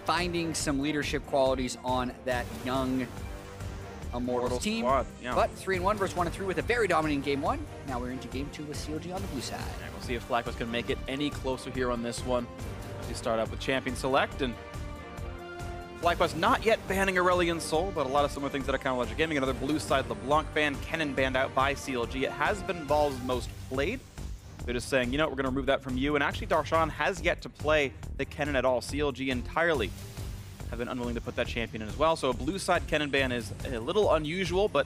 finding some leadership qualities on that young Immortals team. Squad, yeah. But 3-1 versus 1-3 with a very dominant game 1. Now we're into game 2 with CLG on the blue side. And we'll see if FlyQuest can make it any closer here on this one. As we start up with Champion Select, and FlyQuest not yet banning Aurelion Sol, but a lot of similar things that are kind of Logic Gaming. Another blue side LeBlanc ban, Kennen banned out by CLG. It has been Valve's most played. They're just saying, you know, we're going to remove that from you. And actually, Darshan has yet to play the Kennen at all. CLG entirely have been unwilling to put that champion in as well. So a blue side Kennen ban is a little unusual, but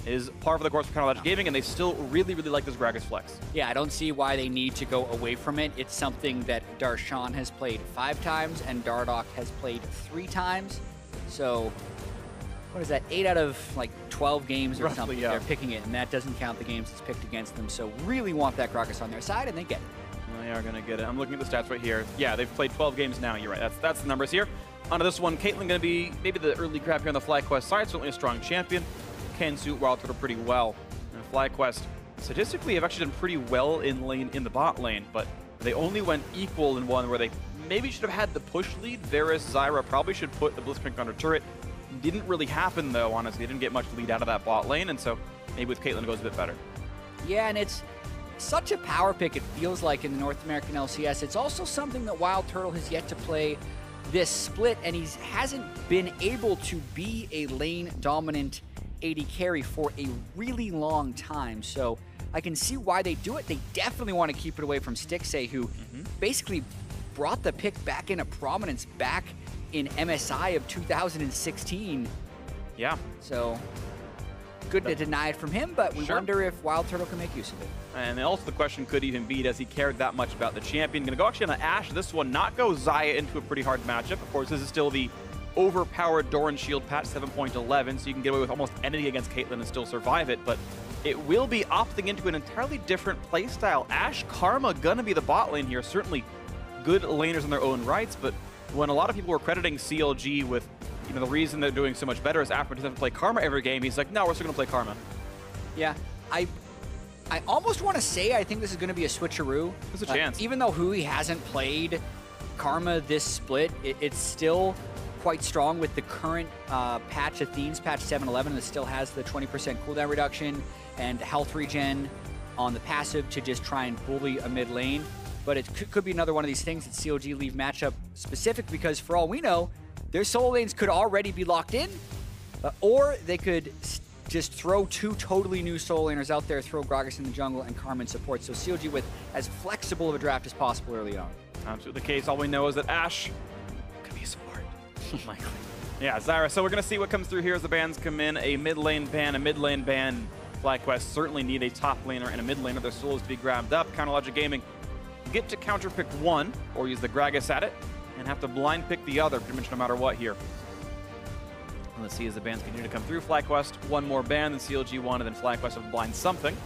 is par for the course for kind of Logic Gaming, and they still really, really like this Gragas flex. Yeah, I don't see why they need to go away from it. It's something that Darshan has played 5 times and Dardoch has played 3 times. So, what is that? 8 out of like 12 games or Roughly, something. yeah. They're picking it, and that doesn't count the games it's picked against them. So, really want that Gragas on their side, and they get it. They are going to get it. I'm looking at the stats right here. Yeah, they've played 12 games now. You're right. That's the numbers here. Onto this one, Caitlyn going to be maybe the early grab here on the FlyQuest side. Certainly a strong champion. Can suit WildTurtle pretty well. And FlyQuest statistically have actually done pretty well in the bot lane, but they only went equal in one where they maybe should have had the push lead. Varus, Zyra probably should put the Blitzcrank under turret. Didn't really happen though, honestly. They didn't get much lead out of that bot lane, and so maybe with Caitlyn it goes a bit better. Yeah, and it's such a power pick, it feels like, in the North American LCS. It's also something that WildTurtle has yet to play this split, and he hasn't been able to be a lane-dominant AD carry for a really long time. So I can see why they do it. They definitely want to keep it away from Stixxay, who basically brought the pick back into prominence back in MSI of 2016. Yeah. So good to deny it from him, but we wonder if WildTurtle can make use of it. And also the question could even be, does he care that much about the champion? Gonna go actually on the Ashe this one, not go Xayah into a pretty hard matchup. Of course, this is still the overpowered Doran Shield patch 7.11, so you can get away with almost anything against Caitlyn and still survive it, but it will be opting into an entirely different playstyle. Ashe, Karma gonna be the bot lane here. Certainly good laners in their own rights, but when a lot of people were crediting CLG with, you know, the reason they're doing so much better is Aphromoo doesn't have to play Karma every game, he's like, no, we're still gonna play Karma. Yeah, I almost want to say I think this is going to be a switcheroo. There's a chance. Even though Huhi hasn't played Karma this split, it's still quite strong with the current patch, Athene's patch 7.11, that still has the 20% cooldown reduction and health regen on the passive to just try and bully a mid lane. But it could be another one of these things that CLG leave matchup specific, because for all we know, their solo lanes could already be locked in, or they could just throw 2 totally new solo laners out there, throw Gragas in the jungle and Karma in support. So CLG with as flexible of a draft as possible early on. Absolutely the case. All we know is that Ashe could be a support. Likely. Yeah, Zyra. So we're going to see what comes through here as the bans come in. A mid lane ban, a mid lane ban. FlyQuest certainly need a top laner and a mid laner. Their solos to be grabbed up. Counter Logic Gaming get to counter pick one or use the Gragas at it and have to blind pick the other pretty much no matter what here. Let's see as the bans continue to come through. FlyQuest, one more ban than CLG wanted, then FlyQuest have blind something.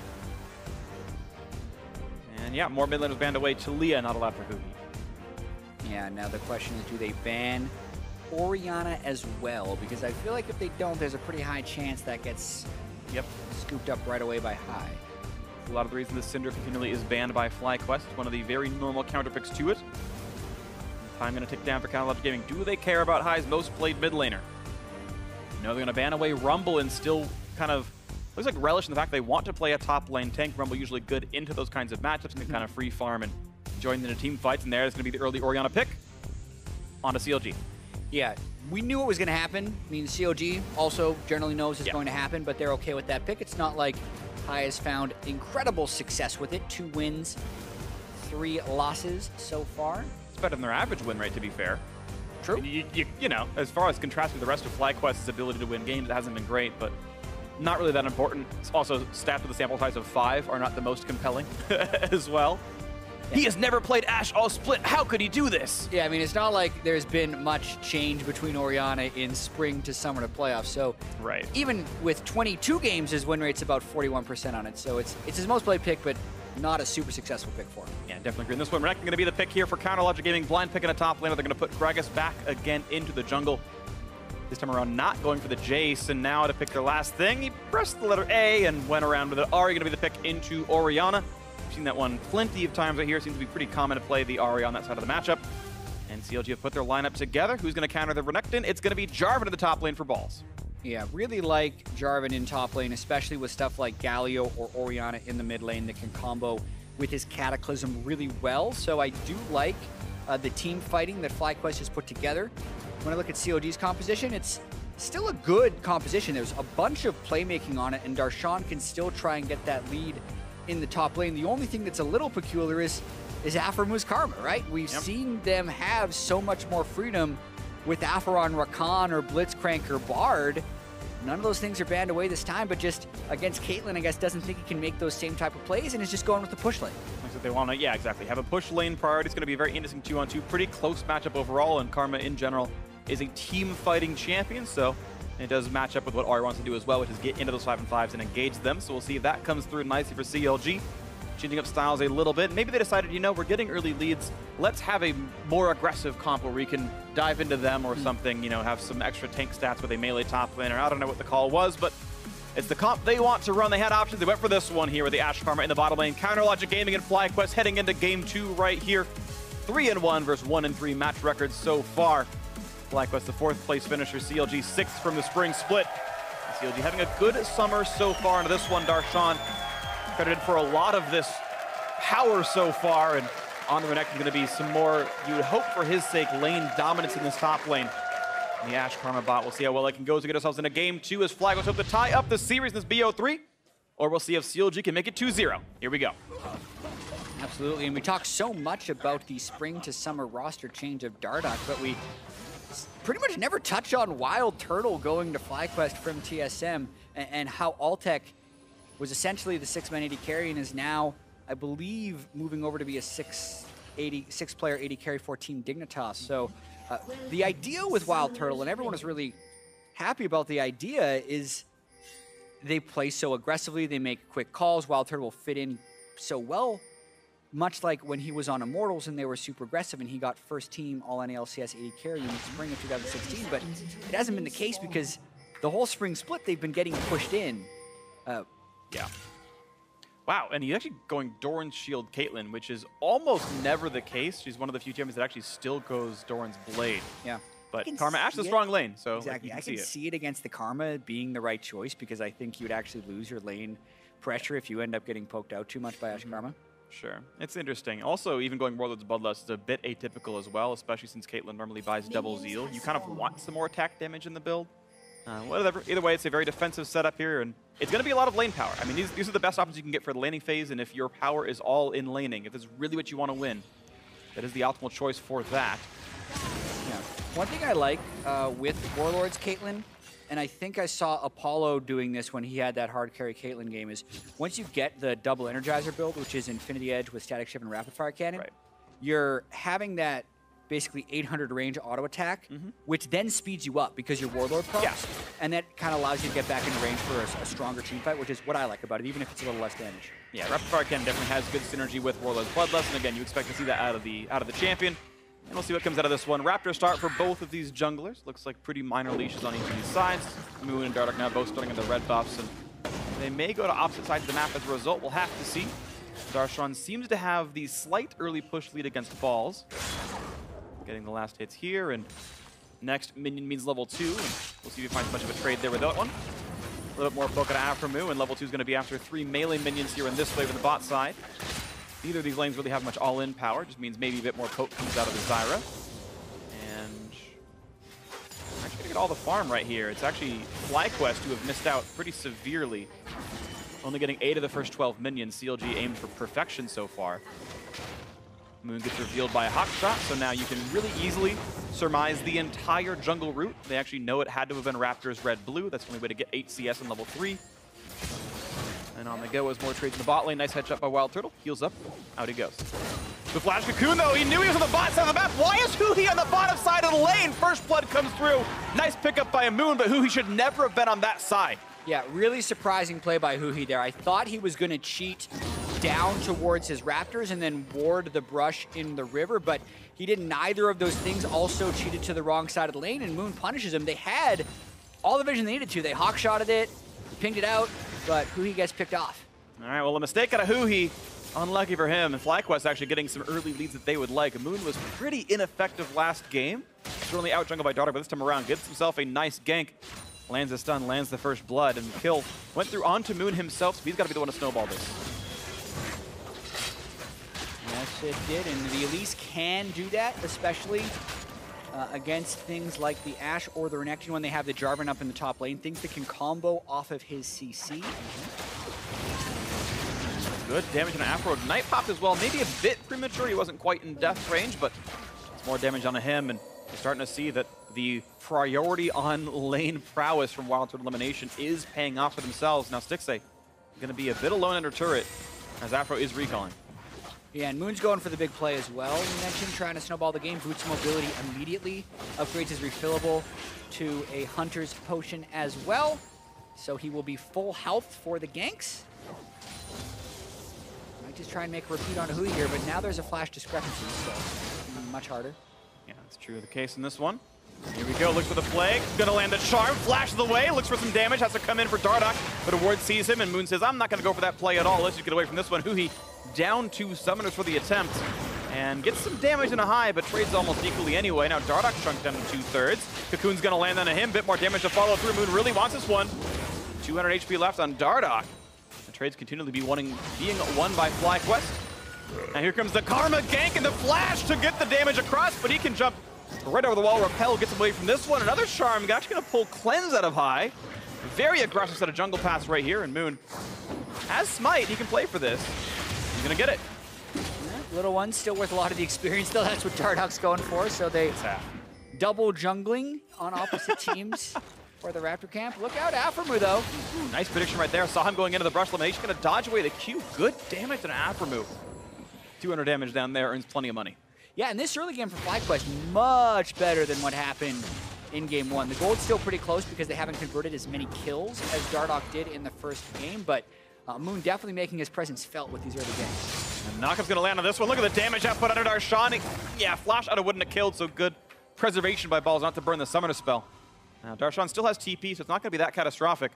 And yeah, more mid laners banned away. Talia not allowed for Huhi. Yeah, now the question is, do they ban Orianna as well? Because I feel like if they don't, there's a pretty high chance that gets scooped up right away by High. A lot of the reason this Syndra continually is banned by FlyQuest. It's one of the very normal counter picks to it. Time going to tick down for Counter Logic Gaming. Do they care about High's most played mid laner? No, they're going to ban away Rumble and still kind of looks like relish in the fact they want to play a top lane tank. Rumble usually good into those kinds of matchups and can kind of free farm and join into team fights. And there's going to be the early Orianna pick onto CLG. Yeah, we knew it was going to happen. I mean, CLG also generally knows it's going to happen, but they're okay with that pick. It's not like High has found incredible success with it. 2 wins, 3 losses so far. It's better than their average win rate, to be fair. True. You know, as far as contrast with the rest of FlyQuest's ability to win games, it hasn't been great, but not really that important. It's also, stats with a sample size of 5 are not the most compelling as well. Yeah. He has never played Ashe all split. How could he do this? Yeah, I mean, it's not like there's been much change between Orianna in spring to summer to playoffs. So even with 22 games, his win rate's about 41% on it. So it's his most played pick, but not a super successful pick for him. Yeah, definitely agree. In this one, Renekton going to be the pick here for Counter Logic Gaming. Blind pick in a top laner. They're going to put Gragas back again into the jungle. This time around, not going for the Jace. And now to pick their last thing, he pressed the letter A and went around with it. Ahri going to be the pick into Orianna. We've seen that one plenty of times right here. Seems to be pretty common to play the Ahri on that side of the matchup. And CLG have put their lineup together. Who's going to counter the Renekton? It's going to be Jarvan in the top lane for balls. Yeah, really like Jarvan in top lane, especially with stuff like Galio or Orianna in the mid lane that can combo with his Cataclysm really well. So I do like the team fighting that FlyQuest has put together. When I look at CLG's composition, it's still a good composition. There's a bunch of playmaking on it, and Darshan can still try and get that lead in the top lane. The only thing that's a little peculiar is Aphromoo's Karma, right? We've seen them have so much more freedom with Aphromoo, Rakan, or Blitzcrank, or Bard. None of those things are banned away this time, but just against Caitlyn, I guess, doesn't think he can make those same type of plays and is just going with the push lane. That's what they want to, yeah, exactly. Have a push lane priority. It's going to be a very interesting 2-on-2. Pretty close matchup overall, and Karma in general is a team fighting champion, so it does match up with what Ahri wants to do as well, which is get into those 5-and-5s and engage them. So we'll see if that comes through nicely for CLG. Changing up styles a little bit. Maybe they decided, you know, we're getting early leads. Let's have a more aggressive comp where we can dive into them or something, you know, have some extra tank stats with a melee top laner. I don't know what the call was, but it's the comp they want to run. They had options. They went for this one here with the AShe Karma in the bottom lane. Counter Logic Gaming and FlyQuest heading into game 2 right here. 3-1 versus 1-3 match records so far. FlyQuest, the 4th place finisher. CLG 6th from the spring split. CLG having a good summer so far into this one. Darshan credited for a lot of this power so far, and on the Renekton going to be some more, you would hope for his sake, lane dominance in this top lane. And the AShe Karma bot, we'll see how well it can go to get ourselves into game 2 as FlyQuest hope to tie up the series in this BO3, or we'll see if CLG can make it 2-0. Here we go. Absolutely, and we talk so much about the spring to summer roster change of Dardoch, but we pretty much never touch on WildTurtle going to FlyQuest from TSM, and how Altec was essentially the 6-man AD carry and is now, I believe, moving over to be a 6-player AD carry for Team Dignitas. So the idea with WildTurtle, and everyone is really happy about the idea, is they play so aggressively, they make quick calls. WildTurtle will fit in so well, much like when he was on Immortals and they were super aggressive and he got first team all NA LCS AD carry in the spring of 2016. But it hasn't been the case because the whole spring split, they've been getting pushed in. Yeah. Wow, and he's actually going Doran's Shield Caitlyn, which is almost never the case. She's one of the few champions that actually still goes Doran's Blade. Yeah. But Karma AShe is a strong lane, so exactly. I can see it against the Karma being the right choice because I think you would actually lose your lane pressure if you end up getting poked out too much by AShe Karma. Sure. It's interesting. Also, even going Warlord's Bloodlust is a bit atypical as well, especially since Caitlyn normally buys double Zeal. You kind of want some more attack damage in the build. Whatever. Either way, it's a very defensive setup here, and it's going to be a lot of lane power. I mean, these are the best options you can get for the laning phase, and if your power is all in laning, if it's really what you want to win, that is the optimal choice for that. Yeah. One thing I like with Warlord's Caitlyn, and I think I saw Apollo doing this when he had that hard carry Caitlyn game, is once you get the double Energizer build, which is Infinity Edge with Static Shift and Rapid Fire Cannon, you're having that basically 800 range auto attack, which then speeds you up because your Warlord procs, and that kind of allows you to get back into range for a stronger team fight, which is what I like about it, even if it's a little less damage. Yeah, Rapid Fire Cannon definitely has good synergy with Warlord's Bloodlust, and again, you expect to see that out of the champion. And we'll see what comes out of this one. Raptor start for both of these junglers. Looks like pretty minor leashes on each of these sides. Moon and Dardoch now both starting in the red buffs, and they may go to opposite sides of the map as a result. We'll have to see. Darshan seems to have the slight early push lead against Balls. Getting the last hits here, and next minion means level 2. And we'll see if he finds much of a trade there with that one. A little bit more poke at Aphromoo, and level 2 is going to be after 3 melee minions here in this wave on the bot side. Neither of these lanes really have much all-in power, just means maybe a bit more poke comes out of the Zyra. And we're actually going to get all the farm right here. It's actually FlyQuest who have missed out pretty severely. Only getting 8 of the first 12 minions. CLG aimed for perfection so far. Moon gets revealed by a hawk shot, so now you can really easily surmise the entire jungle route. They actually know it had to have been Raptor's red-blue. That's the only way to get 8 CS in level 3. And on the go as more trades in the bot lane. Nice headshot by WildTurtle. Heals up. Out he goes. The Flash Cocoon, though, he knew he was on the bot side of the map. Why is Huhi on the bottom side of the lane? First blood comes through. Nice pickup by a Moon, but Huhi should never have been on that side. Yeah, really surprising play by Huhi there. I thought he was going to cheat down towards his Raptors and then ward the brush in the river, but he did neither of those things. Also cheated to the wrong side of the lane, and Moon punishes him. They had all the vision they needed to. They hawk-shotted it, pinged it out, but Huhi gets picked off. All right, well, a mistake out of Huhi. Unlucky for him, and FlyQuest actually getting some early leads that they would like. Moon was pretty ineffective last game. Certainly out-jungled by Dardoch, but this time around gets himself a nice gank. Lands a stun, lands the first blood, and the kill went through onto Moon himself, so he's got to be the one to snowball this. Yes, it did, and the Elise can do that, especially against things like the AShe or the Renekton when they have the Jarvan up in the top lane, things that can combo off of his CC. Good damage on Aphromoo. Night popped as well, maybe a bit premature. He wasn't quite in death range, but it's more damage on him, and we're starting to see that the priority on lane prowess from WildTurtle Lemonnation is paying off for themselves. Now Stixxay going to be a bit alone under turret as Aphromoo is recalling. Yeah, and Moon's going for the big play as well. We mentioned trying to snowball the game, boosts mobility immediately, upgrades his refillable to a Hunter's Potion as well. So he will be full health for the ganks. Might just try and make a repeat on Huhi here, but now there's a flash discrepancy, so much harder. Yeah, that's true of the case in this one. Here we go, looks for the Plague, gonna land the Charm, flashes away, looks for some damage, has to come in for Dardoch, but a ward sees him, and Moon says, I'm not gonna go for that play at all, let's just get away from this one. Huhi down 2 summoners for the attempt, and gets some damage in a high, but trades almost equally anyway. Now Dardoch shrunk down to 2/3. Cocoon's gonna land onto him, bit more damage to follow through. Moon really wants this one. 200 HP left on Dardoch. The trades continually being won by FlyQuest. And here comes the Karma gank and the flash to get the damage across, but he can jump right over the wall. Repel gets away from this one. Another Charm, actually gonna pull Cleanse out of high. Very aggressive set of jungle paths right here, and Moon has Smite. He can play for this. He's gonna get it. Yeah, little one, still worth a lot of the experience though. That's what Dardoch's going for, so they double jungling on opposite teams for the Raptor camp. Look out, Aphromoo though. Ooh, nice prediction right there. Saw him going into the brush. Lemonnation gonna dodge away the Q. Good damage on Aphromoo. 200 damage down there, earns plenty of money. Yeah, and this early game for FlyQuest, much better than what happened in game 1. The gold's still pretty close because they haven't converted as many kills as Dardoch did in the first game, but Moon definitely making his presence felt with these early games. And Knockup's gonna land on this one. Look at the damage Jatt put under Darshan. Yeah, flash out of wouldn't have killed, so good preservation by Balls not to burn the summoner spell. Now Darshan still has TP, so it's not gonna be that catastrophic,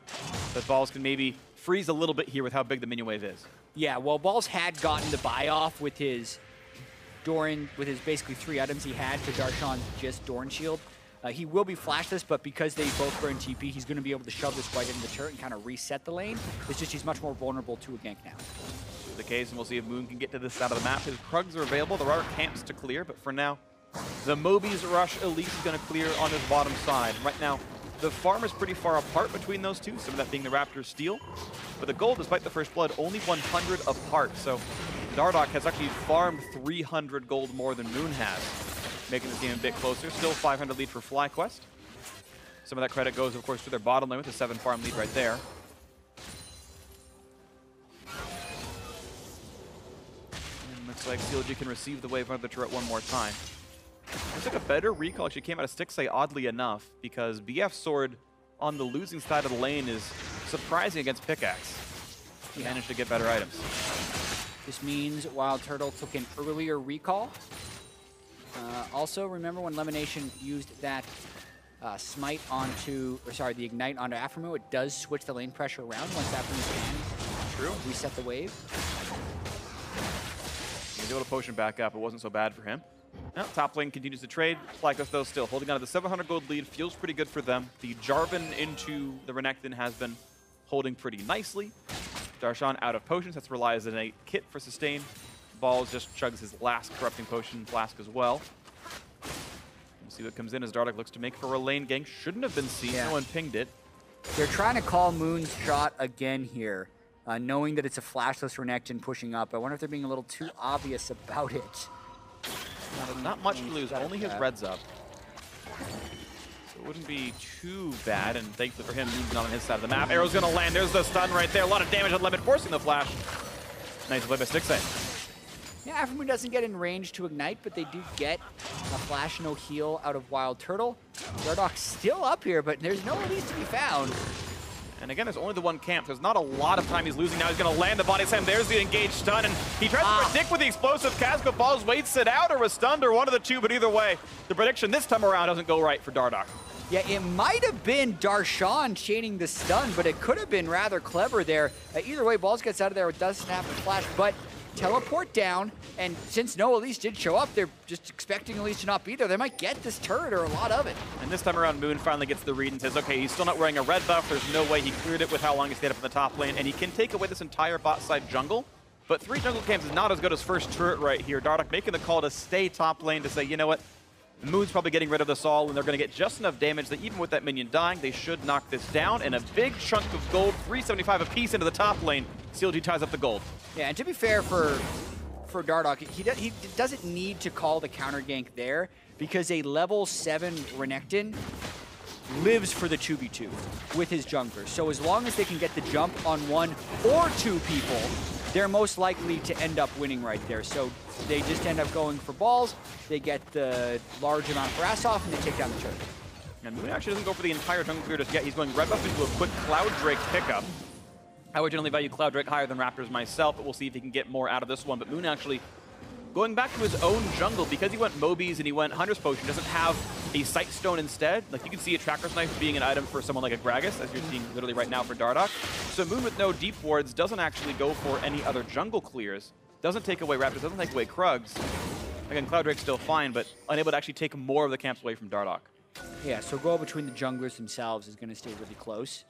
but Balls can maybe freeze a little bit here with how big the minion wave is. Yeah, well, Balls had gotten the buy off with his Doran, with his basically 3 items he had to Darshan's just Doran shield. He will be flashless, but because they both burn TP, he's going to be able to shove this right into the turret and kind of reset the lane. It's just he's much more vulnerable to a gank now. The case, and we'll see if Moon can get to this side of the map. His Krugs are available. There are camps to clear, but for now, the Moby's Rush Elise is going to clear on his bottom side. Right now, the farm is pretty far apart between those two, some of that being the Raptor's steal. But the gold, despite the first blood, only 100 apart. So Dardoch has actually farmed 300 gold more than Moon has, making this game a bit closer. Still 500 lead for FlyQuest. Some of that credit goes, of course, to their bottom lane with a 7 farm lead right there. And looks like CLG can receive the wave under the turret one more time. Looks like a better recall actually came out of Stixxay, oddly enough, because BF's sword on the losing side of the lane is surprising against Pickaxe. He managed to get better items. This means WildTurtle took an earlier recall. Also, remember when Lemonnation used that smite onto, or sorry, the ignite onto Aphromoo, it does switch the lane pressure around once Aphromoo can reset the wave. He's able to potion back up. It wasn't so bad for him. Now, top lane continues to trade. FlyQuest, though, still holding on to the 700 gold lead. Feels pretty good for them. The Jarvan into the Renekton has been holding pretty nicely. Darshan out of potions, has to rely as a kit for sustain. Balls just chugs his last corrupting potion flask as well. We'll see what comes in as Dardoch looks to make for a lane gank. Shouldn't have been seen, no one pinged it. They're trying to call Moon's shot again here, knowing that it's a flashless Renekton pushing up. I wonder if they're being a little too obvious about it. Not much to lose, only his red's up. So it wouldn't be too bad, and thankfully for him, Moon's not on his side of the map. Arrow's gonna land, there's the stun right there. A lot of damage on Lemon, forcing the flash. Nice play by Stixxay. Yeah, Aphromoo doesn't get in range to ignite, but they do get a flash no heal out of WildTurtle. Dardoch's still up here, but there's no Elise to be found. And again, there's only the one camp. There's not a lot of time he's losing. Now he's going to land the body slam. There's the engaged stun, and he tries to predict with the explosive cast, but Balls waits it out or was stunned or one of the two, but either way, the prediction this time around doesn't go right for Dardoch. Yeah, it might have been Darshan chaining the stun, but it could have been rather clever there. Either way, Balls gets out of there, it doesn't have to flash, but teleport down, and since no Elise did show up, they're just expecting Elise to not be there. They might get this turret or a lot of it. And this time around, Moon finally gets the read and says, okay, he's still not wearing a red buff. There's no way he cleared it with how long he stayed up in the top lane, and he can take away this entire bot side jungle. But 3 jungle camps is not as good as first turret right here. Dardoch making the call to stay top lane to say, you know what? Moon's probably getting rid of this all, and they're going to get just enough damage that even with that minion dying, they should knock this down. And a big chunk of gold, 375 apiece into the top lane. CLG ties up the gold. Yeah, and to be fair for Dardoch, he doesn't need to call the counter gank there because a level 7 Renekton lives for the 2v2 with his jungler. So as long as they can get the jump on 1 or 2 people, they're most likely to end up winning right there. So they just end up going for balls, they get the large amount of brass off, and they take down the turret. And Moon actually doesn't go for the entire jungle clear just yet. He's going red buff into a quick Cloud Drake pickup. I would generally value Cloud Drake higher than Raptors myself, but we'll see if he can get more out of this one. But Moon actually going back to his own jungle, because he went Mobies and he went Hunter's Potion, doesn't have a Sight Stone instead. Like, you can see a Tracker's Knife being an item for someone like a Gragas, as you're seeing literally right now for Dardoch. So Moon with no deep wards doesn't actually go for any other jungle clears, doesn't take away Raptors, doesn't take away Krugs. Again, Cloud Drake's still fine, but unable to actually take more of the camps away from Dardoch. Yeah, so goal between the junglers themselves is going to stay really close.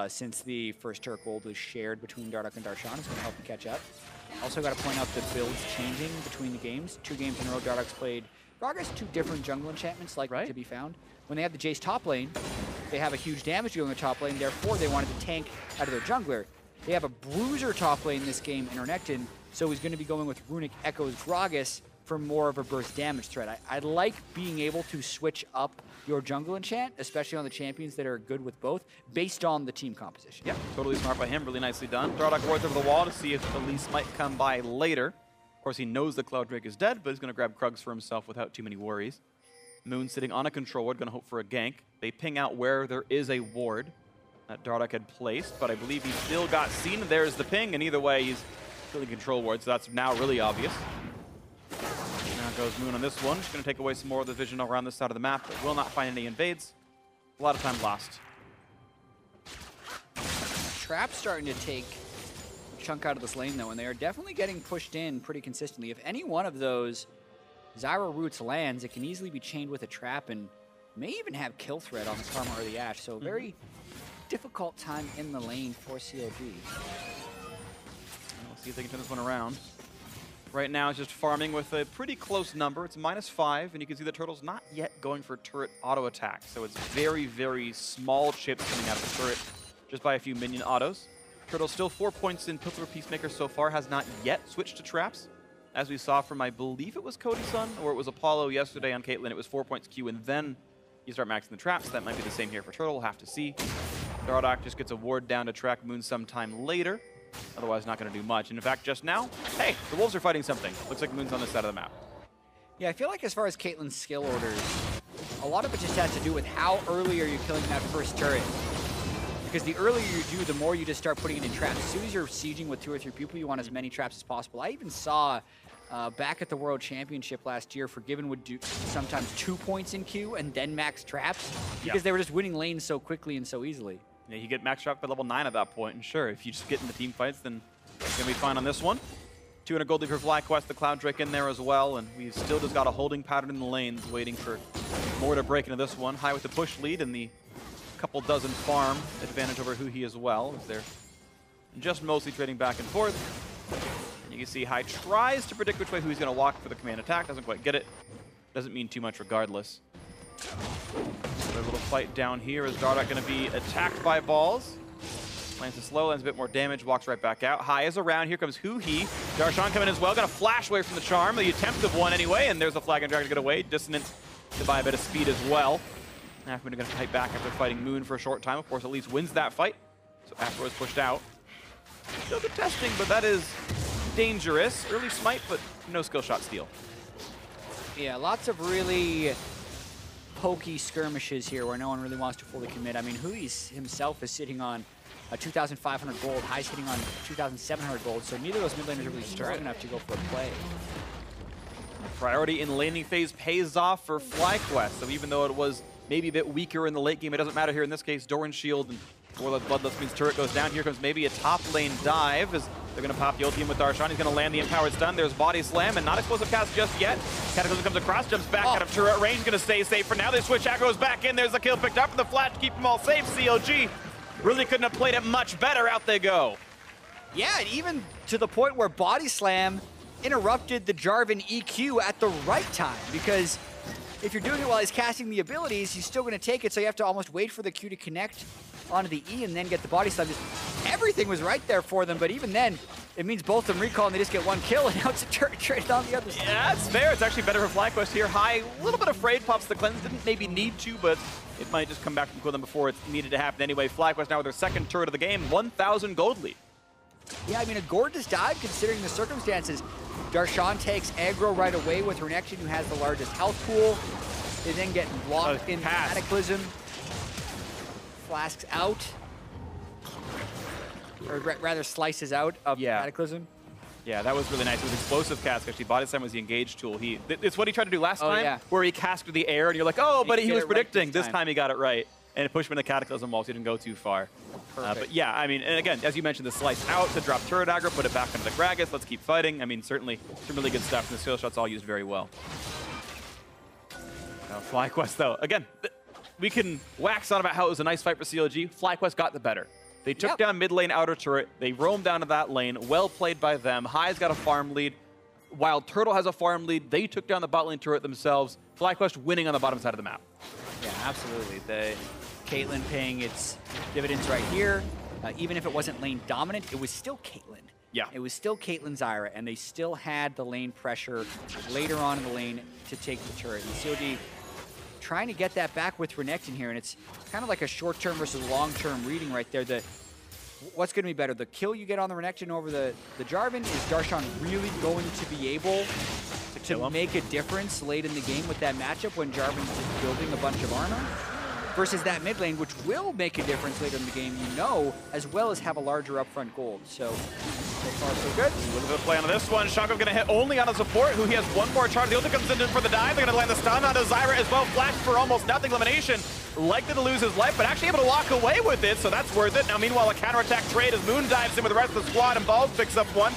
Since the first turret gold was shared between Dardoch and Darshan, it's going to help them catch up. Also got to point out the builds changing between the games. 2 games in a row, Dardoch's played Gragas 2 different jungle enchantments likely to be found. When they have the Jace top lane, they have a huge damage dealer in the top lane, therefore they wanted to tank out of their jungler. They have a bruiser top lane this game in Renekton, so he's going to be going with Runic Echo's Gragas for more of a burst damage threat. I like being able to switch up your jungle enchant, especially on the champions that are good with both, based on the team composition. Yeah, totally smart by him. Really nicely done. Dardoch wards over the wall to see if Elise might come by later. Of course, he knows the Cloud Drake is dead, but he's going to grab Krugs for himself without too many worries. Moon sitting on a control ward, going to hope for a gank. They ping out where there is a ward that Dardoch had placed, but I believe he still got seen. There's the ping, and either way, he's killing control ward, so that's now really obvious. Now goes Moon on this one. Just going to take away some more of the vision around this side of the map, but will not find any invades. A lot of time lost. Trap's starting to take a chunk out of this lane, though, and they are definitely getting pushed in pretty consistently. If any one of those Zyra roots lands, it can easily be chained with a trap and may even have kill threat on the Karma or the Ashe. So a very difficult time in the lane for CLG. We'll see if they can turn this one around. Right now, it's just farming with a pretty close number. It's -5, and you can see the Turtle's not yet going for turret auto attack. So it's very, very small chips coming out of the turret, just by a few minion autos. Turtle's still 4 points in Pillar Peacemaker so far, has not yet switched to traps. As we saw from, I believe it was Cody's son, or it was Apollo yesterday on Caitlyn, it was 4 points Q, and then you start maxing the traps. That might be the same here for Turtle, we'll have to see. Dardoch just gets a ward down to track Moon sometime later. Otherwise, not going to do much. And in fact, just now, hey, the Wolves are fighting something. Looks like Moon's on this side of the map. Yeah, I feel like as far as Caitlyn's skill orders, a lot of it just has to do with how early are you killing that first turret. Because the earlier you do, the more you just start putting it in traps. As soon as you're sieging with 2 or 3 people, you want as many traps as possible. I even saw back at the World Championship last year, Forgiven would do sometimes 2 points in Q and then max traps because they were just winning lanes so quickly and so easily. Yeah, you get max trap by level 9 at that point, and sure, if you just get in the team fights, then you're going to be fine on this one. 200 gold lead for FlyQuest, the Cloud Drake in there as well, and we've still just got a holding pattern in the lanes, waiting for more to break into this one. High with the push lead and the couple dozen farm advantage over Huhi as well, as they're just mostly trading back and forth. And you can see High tries to predict which way Huhi's going to walk for the command attack, doesn't quite get it. Doesn't mean too much regardless. A little fight down here. Is Dardoch going to be attacked by balls? Lands it slow, lands a bit more damage, walks right back out. High is around. Here comes Huhi. Darshan coming as well. Going to flash away from the charm. The attempt of one anyway, and there's a flag and dragon to get away. Dissonant to buy a bit of speed as well. Aphromoo going to fight back after fighting Moon for a short time. Of course, Elise wins that fight, so Aphromoo is pushed out. Still good testing, but that is dangerous. Early smite, but no skill shot steal. Yeah, lots of really pokey skirmishes here where no one really wants to fully commit. I mean, Huhi himself is sitting on 2,500 gold, High's hitting on 2,700 gold, so neither of those mid laners are really strong enough to go for a play. Priority in laning phase pays off for FlyQuest, so even though it was maybe a bit weaker in the late game, it doesn't matter here. In this case, Doran's shield and Warlord Bloodlust means turret goes down. Here comes maybe a top lane dive as They're going to pop the ulti in with Darshan. He's going to land the empowered stun. There's body slam and not explosive cast just yet. Cataclysm comes across, jumps back out of turret range. Going to stay safe for now. They switch, aggro's back in. There's the kill picked up for the flash to keep them all safe. CLG really couldn't have played it much better. Out they go. Yeah, and even to the point where body slam interrupted the Jarvan EQ at the right time, because if you're doing it while he's casting the abilities, he's still going to take it, so you have to almost wait for the Q to connect onto the E and then get the body slam. Just everything was right there for them, but even then, it means both of them recall and they just get one kill, and now it's a turret trade on the other side. Yeah, it's fair. It's actually better for FlyQuest here. High, a little bit afraid, pops the cleanse. Didn't maybe need to, but it might just come back from them before it's needed to happen anyway. FlyQuest now with their second turret of the game, 1,000 gold lead. Yeah, I mean, a gorgeous dive considering the circumstances. Darshan takes aggro right away with Renekton, who has the largest health pool. They then get blocked in Cataclysm. Flasks out. Or rather slices out of Cataclysm. Yeah, that was really nice. It was explosive cast, actually. Body slam was the engage tool. It's what he tried to do last time, where he cast through the air, and you're like, oh, but he was predicting. Right this time he got it right. And it pushed him in the Cataclysm wall, so he didn't go too far. But yeah, I mean, and again, as you mentioned, the slice out to drop turret aggro, put it back into the Gragas. Let's keep fighting. I mean, certainly some really good stuff, and the skill shot's all used very well. Now, FlyQuest, though, again, we can wax on about how it was a nice fight for CLG. FlyQuest got the better. They took down mid lane outer turret. They roamed down to that lane. Well played by them. High's got a farm lead. WildTurtle has a farm lead. They took down the bot lane turret themselves. FlyQuest winning on the bottom side of the map. Yeah, absolutely. Caitlyn paying its dividends right here. Even if it wasn't lane dominant, it was still Caitlyn. Yeah. It was still Caitlyn Zyra, and they still had the lane pressure later on in the lane to take the turret. And COD trying to get that back with Renekton here, and it's kind of like a short-term versus long-term reading right there. What's going to be better? The kill you get on the Renekton over the Jarvan? Is Darshan really going to be able to make a difference late in the game with that matchup when Jarvan's just building a bunch of armor? Versus that mid lane, which will make a difference later in the game, as well as have a larger upfront gold. So far, so good. A little bit of play on this one. Shotgun going to hit only on a support who he has one more charge. The ulti comes in for the dive. They're going to land the stun onto Zyra as well. Flash for almost nothing. Lemonnation likely to lose his life, but actually able to walk away with it, so that's worth it. Now, meanwhile, a counterattack trade as Moon dives in with the rest of the squad, and Balls picks up one.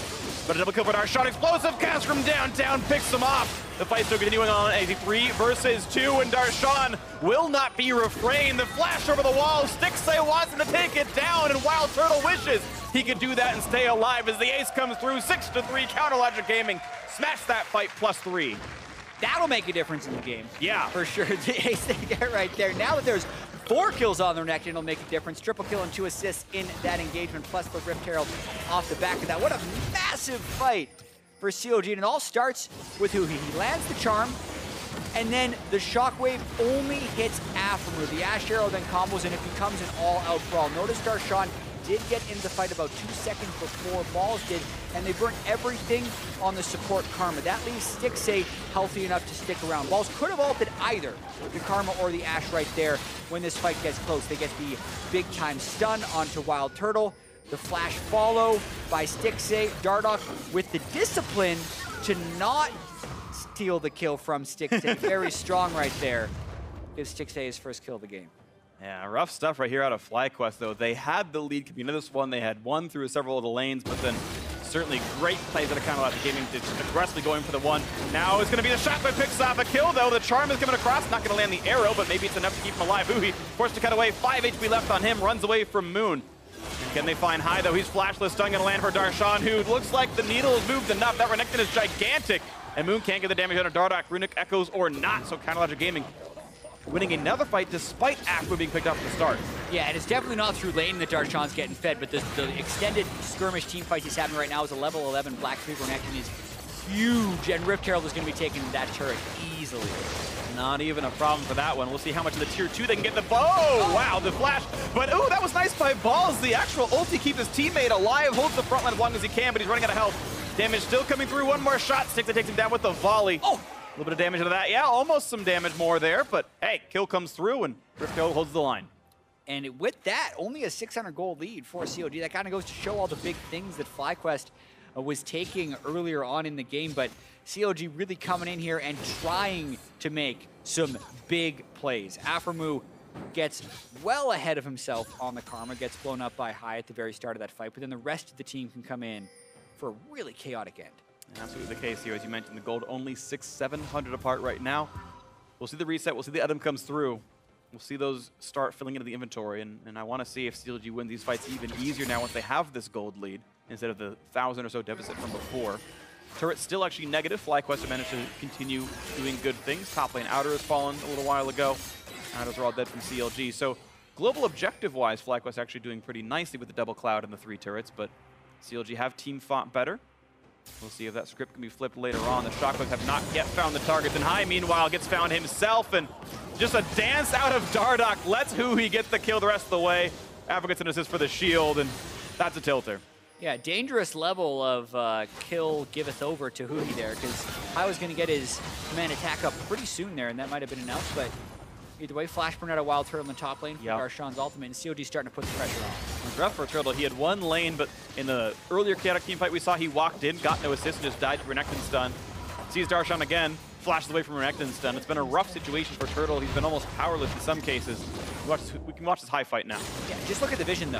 But a double kill for Darshan. Explosive cast from downtown picks him off. The fight still continuing on a 3 versus 2, and Darshan will not be refrained. The flash over the wall. Stixxay wants him to take it down, and WildTurtle wishes he could do that and stay alive as the ace comes through. 6-3, Counter Logic Gaming. Smash that fight +3. That'll make a difference in the game. Yeah. For sure. The ace they get right there. Now that there's 4 kills on the Renekton, it'll make a difference. Triple kill and 2 assists in that engagement, plus the Rift Herald off the back of that. What a massive fight for CLG, and it all starts with Huhi. He lands the charm, and then the shockwave only hits Aphromoo. The AShe arrow then combos, and it becomes an all-out brawl. Notice Darshan did get into the fight about 2 seconds before Balls did, and they burnt everything on the support Karma. That leaves Stixxay healthy enough to stick around. Balls could have ulted either the Karma or the AShe right there when this fight gets close. They get the big-time stun onto WildTurtle. The flash follow by Stixxay. Dardoch with the discipline to not steal the kill from Stixxay. Very strong right there. Gives Stixxay his first kill of the game. Yeah, rough stuff right here out of FlyQuest, though. They had the lead coming into this one. They had won through several of the lanes, but then certainly great plays at a Counter Logic Gaming, aggressively going for the one. Now it's going to be the shot, but picks off a kill, though. The charm is coming across, not going to land the arrow, but maybe it's enough to keep him alive. Huhi forced to cut away, 5 HP left on him, runs away from Moon. Can they find High, though? He's flashless, stun going to land for Darshan, who looks like the needle has moved enough. That Renekton is gigantic, and Moon can't get the damage out of Dardoch, Runic Echoes or not, so Counter Logic Gaming winning another fight despite Aphromoo being picked up at the start. Yeah, and it's definitely not through lane that Darshan's getting fed, but the extended skirmish team fight he's having right now is a level 11 Black Phreak Renekton is huge, and Rift Herald is going to be taking that turret easily. Not even a problem for that one. We'll see how much of the tier 2 they can get. Wow, the flash. But, ooh, that was nice by Balls. The actual ulti keeps his teammate alive, holds the front line as long as he can, but he's running out of health. Damage still coming through. One more shot. Stixxay takes him down with the volley. A little bit of damage into that. Yeah, almost some damage more there, but hey, kill comes through and Rift Herald holds the line. And with that, only a 600 gold lead for CLG. That kind of goes to show all the big things that FlyQuest was taking earlier on in the game, but CLG really coming in here and trying to make some big plays. Aphromoo gets well ahead of himself on the Karma, gets blown up by High at the very start of that fight, but then the rest of the team can come in for a really chaotic end. Absolutely the case here. As you mentioned, the gold only 600-700 apart right now. We'll see the reset. We'll see the item comes through. We'll see those start filling into the inventory. And I want to see if CLG wins these fights even easier now once they have this gold lead instead of the 1,000 or so deficit from before. Turret's still actually negative. FlyQuest have managed to continue doing good things. Top lane Outer has fallen a little while ago. Outers are all dead from CLG. So global objective-wise, FlyQuest actually doing pretty nicely with the double cloud and the 3 turrets, but CLG have team fought better. We'll see if that script can be flipped later on. The Shockwaves have not yet found the targets, and Huhi, meanwhile, gets found himself, and just a dance out of Dardoch lets Huhi get the kill the rest of the way. Aphromoo gets an assist for the shield, and that's a tilter. Yeah, dangerous level of kill giveth over to Huhi there, because Huhi was going to get his command attack up pretty soon there, and that might have been enough, but either way, flash burn out of WildTurtle in the top lane for Darshan's ultimate, and CLG starting to put the pressure on. It was rough for Turtle. He had one lane, but in the earlier chaotic team fight we saw, he walked in, got no assist, and just died to Renekton's stun. Sees Darshan again, flashes away from Renekton's stun. It's been a rough situation for Turtle. He's been almost powerless in some cases. We can watch this high fight now. Yeah, just look at the vision, though.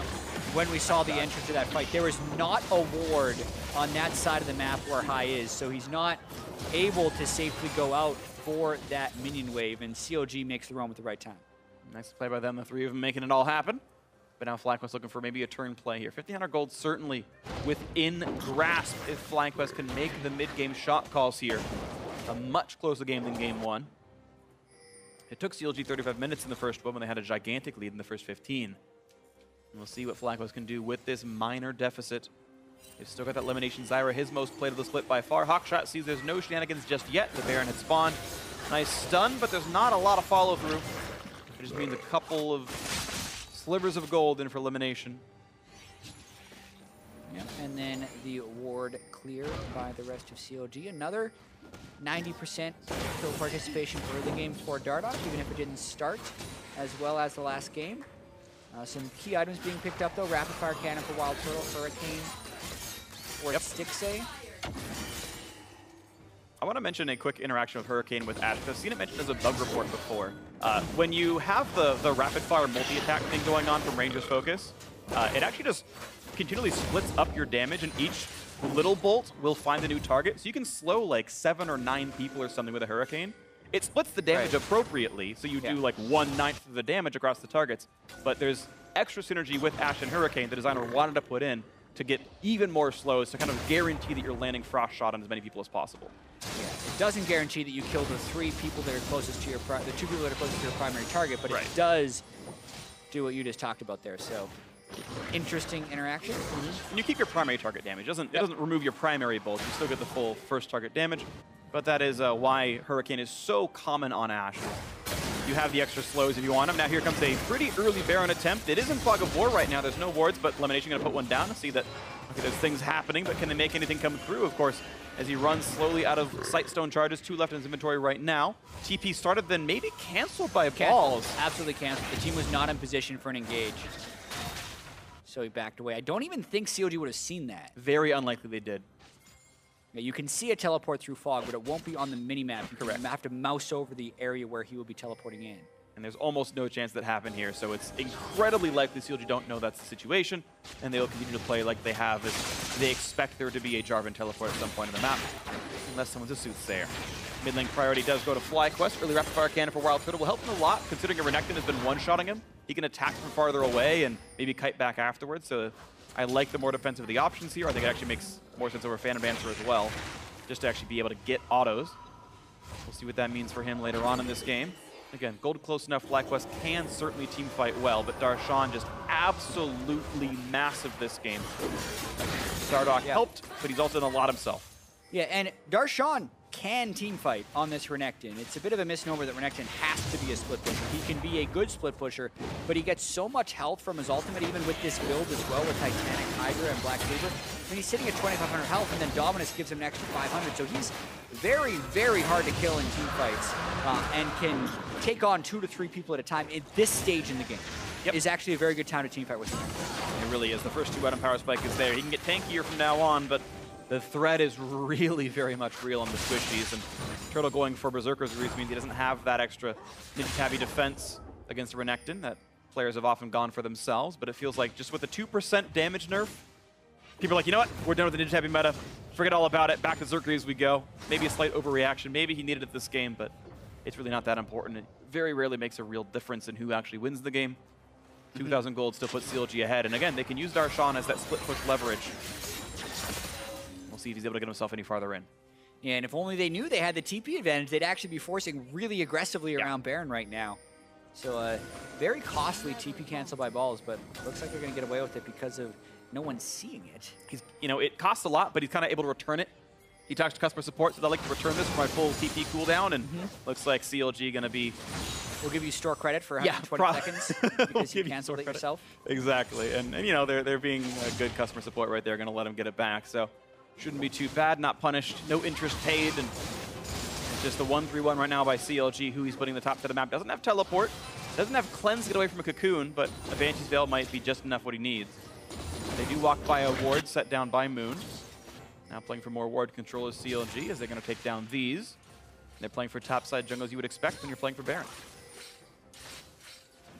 When we saw the entrance to that fight, there was not a ward on that side of the map where Huhi is, so he's not able to safely go out for that minion wave, and CLG makes the run with the right time. Nice play by them, the 3 of them making it all happen. But now FlyQuest looking for maybe a turn play here. 1,500 gold certainly within grasp if FlyQuest can make the mid-game shot calls here. A much closer game than game 1. It took CLG 35 minutes in the first one when they had a gigantic lead in the first 15. And we'll see what FlyQuest can do with this minor deficit. They've still got that Lemonnation Zyra, his most played of the split by far. Hawkshot sees there's no shenanigans just yet. The Baron had spawned. Nice stun, but there's not a lot of follow-through. It just means a couple of slivers of gold in for Lemonnation. Yep, and then the ward clear by the rest of CLG. Another 90% kill participation early game for Dardoch, even if it didn't start as well as the last game. Some key items being picked up, though. Rapid Fire Cannon for WildTurtle, Hurricane for Stixxay. I want to mention a quick interaction with Hurricane with AShe, because I've seen it mentioned as a bug report before. When you have the rapid-fire multi-attack thing going on from Ranger's Focus, it actually just continually splits up your damage, and each little bolt will find a new target. So you can slow like 7 or 9 people or something with a Hurricane. It splits the damage appropriately, so you do like 1/9 of the damage across the targets. But there's extra synergy with AShe and Hurricane the designer wanted to put in to get even more slows to kind of guarantee that you're landing Frost Shot on as many people as possible. Yeah, it doesn't guarantee that you kill the 3 people that are closest to your the 2 people that are closest to your primary target, but it does do what you just talked about there. So interesting interaction. And you keep your primary target damage. It doesn't remove your primary bolts. You still get the full first target damage. But that is why Hurricane is so common on AShe. You have the extra slows if you want them. Now here comes a pretty early Baron attempt. It is in Fog of War right now. There's no wards, but Lemonnation going to put one down to see that there's things happening, but can they make anything come through? Of course, as he runs slowly out of Sightstone charges, 2 left in his inventory right now. TP started, then maybe canceled by balls. Absolutely canceled. The team was not in position for an engage. So he backed away. I don't even think CLG would have seen that. Very unlikely they did. Yeah, you can see a teleport through fog, but it won't be on the mini-map. You have to mouse over the area where he will be teleporting in. And there's almost no chance that happened here, so it's incredibly likely CLG don't know that's the situation, and they'll continue to play like they have as they expect there to be a Jarvan teleport at some point in the map, unless someone's a soothsayer. Mid lane priority does go to FlyQuest. Early rapid fire cannon for WildTurtle will help him a lot, considering a Renekton has been one-shotting him. He can attack from farther away and maybe kite back afterwards, so I like the more defensive of the options here. I think it actually makes more sense over Phantom Dancer as well, just to actually be able to get autos. We'll see what that means for him later on in this game. Again, gold close enough, FlyQuest can certainly team fight well, but Darshan just absolutely massive this game. Dardoch helped, but he's also done a lot himself. Yeah, and Darshan can team fight on this Renekton. It's a bit of a misnomer that Renekton has to be a split pusher. He can be a good split pusher, but he gets so much health from his ultimate, even with this build as well, with Titanic, Hydra, and Black Cleaver. I mean, he's sitting at 2,500 health, and then Dominus gives him an extra 500, so he's very, very hard to kill in team fights, and can take on 2 to 3 people at a time at this stage in the game. Is actually a very good time to team fight with him. It really is. The first 2 item power spike is there. He can get tankier from now on, but the threat is really very much real on the squishies, and Turtle going for Berserker's Roots means he doesn't have that extra Ninja Tabby defense against Renekton that players have often gone for themselves, but it feels like just with a 2% damage nerf, people are like, you know what? We're done with the Ninja Tapping meta. Forget all about it. Back to Xerxes we go. Maybe a slight overreaction. Maybe he needed it this game, but it's really not that important. It very rarely makes a real difference in who actually wins the game. 2,000 gold still puts CLG ahead. And again, they can use Darshan as that split push leverage. We'll see if he's able to get himself any farther in. Yeah, and if only they knew they had the TP advantage, they'd actually be forcing really aggressively around Baron right now. So very costly TP cancel by balls, but looks like they're going to get away with it because of no one's seeing it. He's, you know, it costs a lot, but he's kind of able to return it. He talks to customer support, so they'd like to return this for my full TP cooldown, and looks like CLG going to be... We'll give you store credit for 120 seconds because you canceled it yourself. Exactly, and you know, they're being good customer support right there, going to let him get it back, so shouldn't be too bad, not punished, no interest paid, and it's just the 1-3-1 right now by CLG, who he's putting the top to the map. Doesn't have teleport, doesn't have cleanse to get away from a cocoon, but a Banshee's Veil might be just enough what he needs. They do walk by a ward set down by Moon. Now playing for more ward control is CLG, as they're going to take down these. They're playing for topside jungle as you would expect when you're playing for Baron.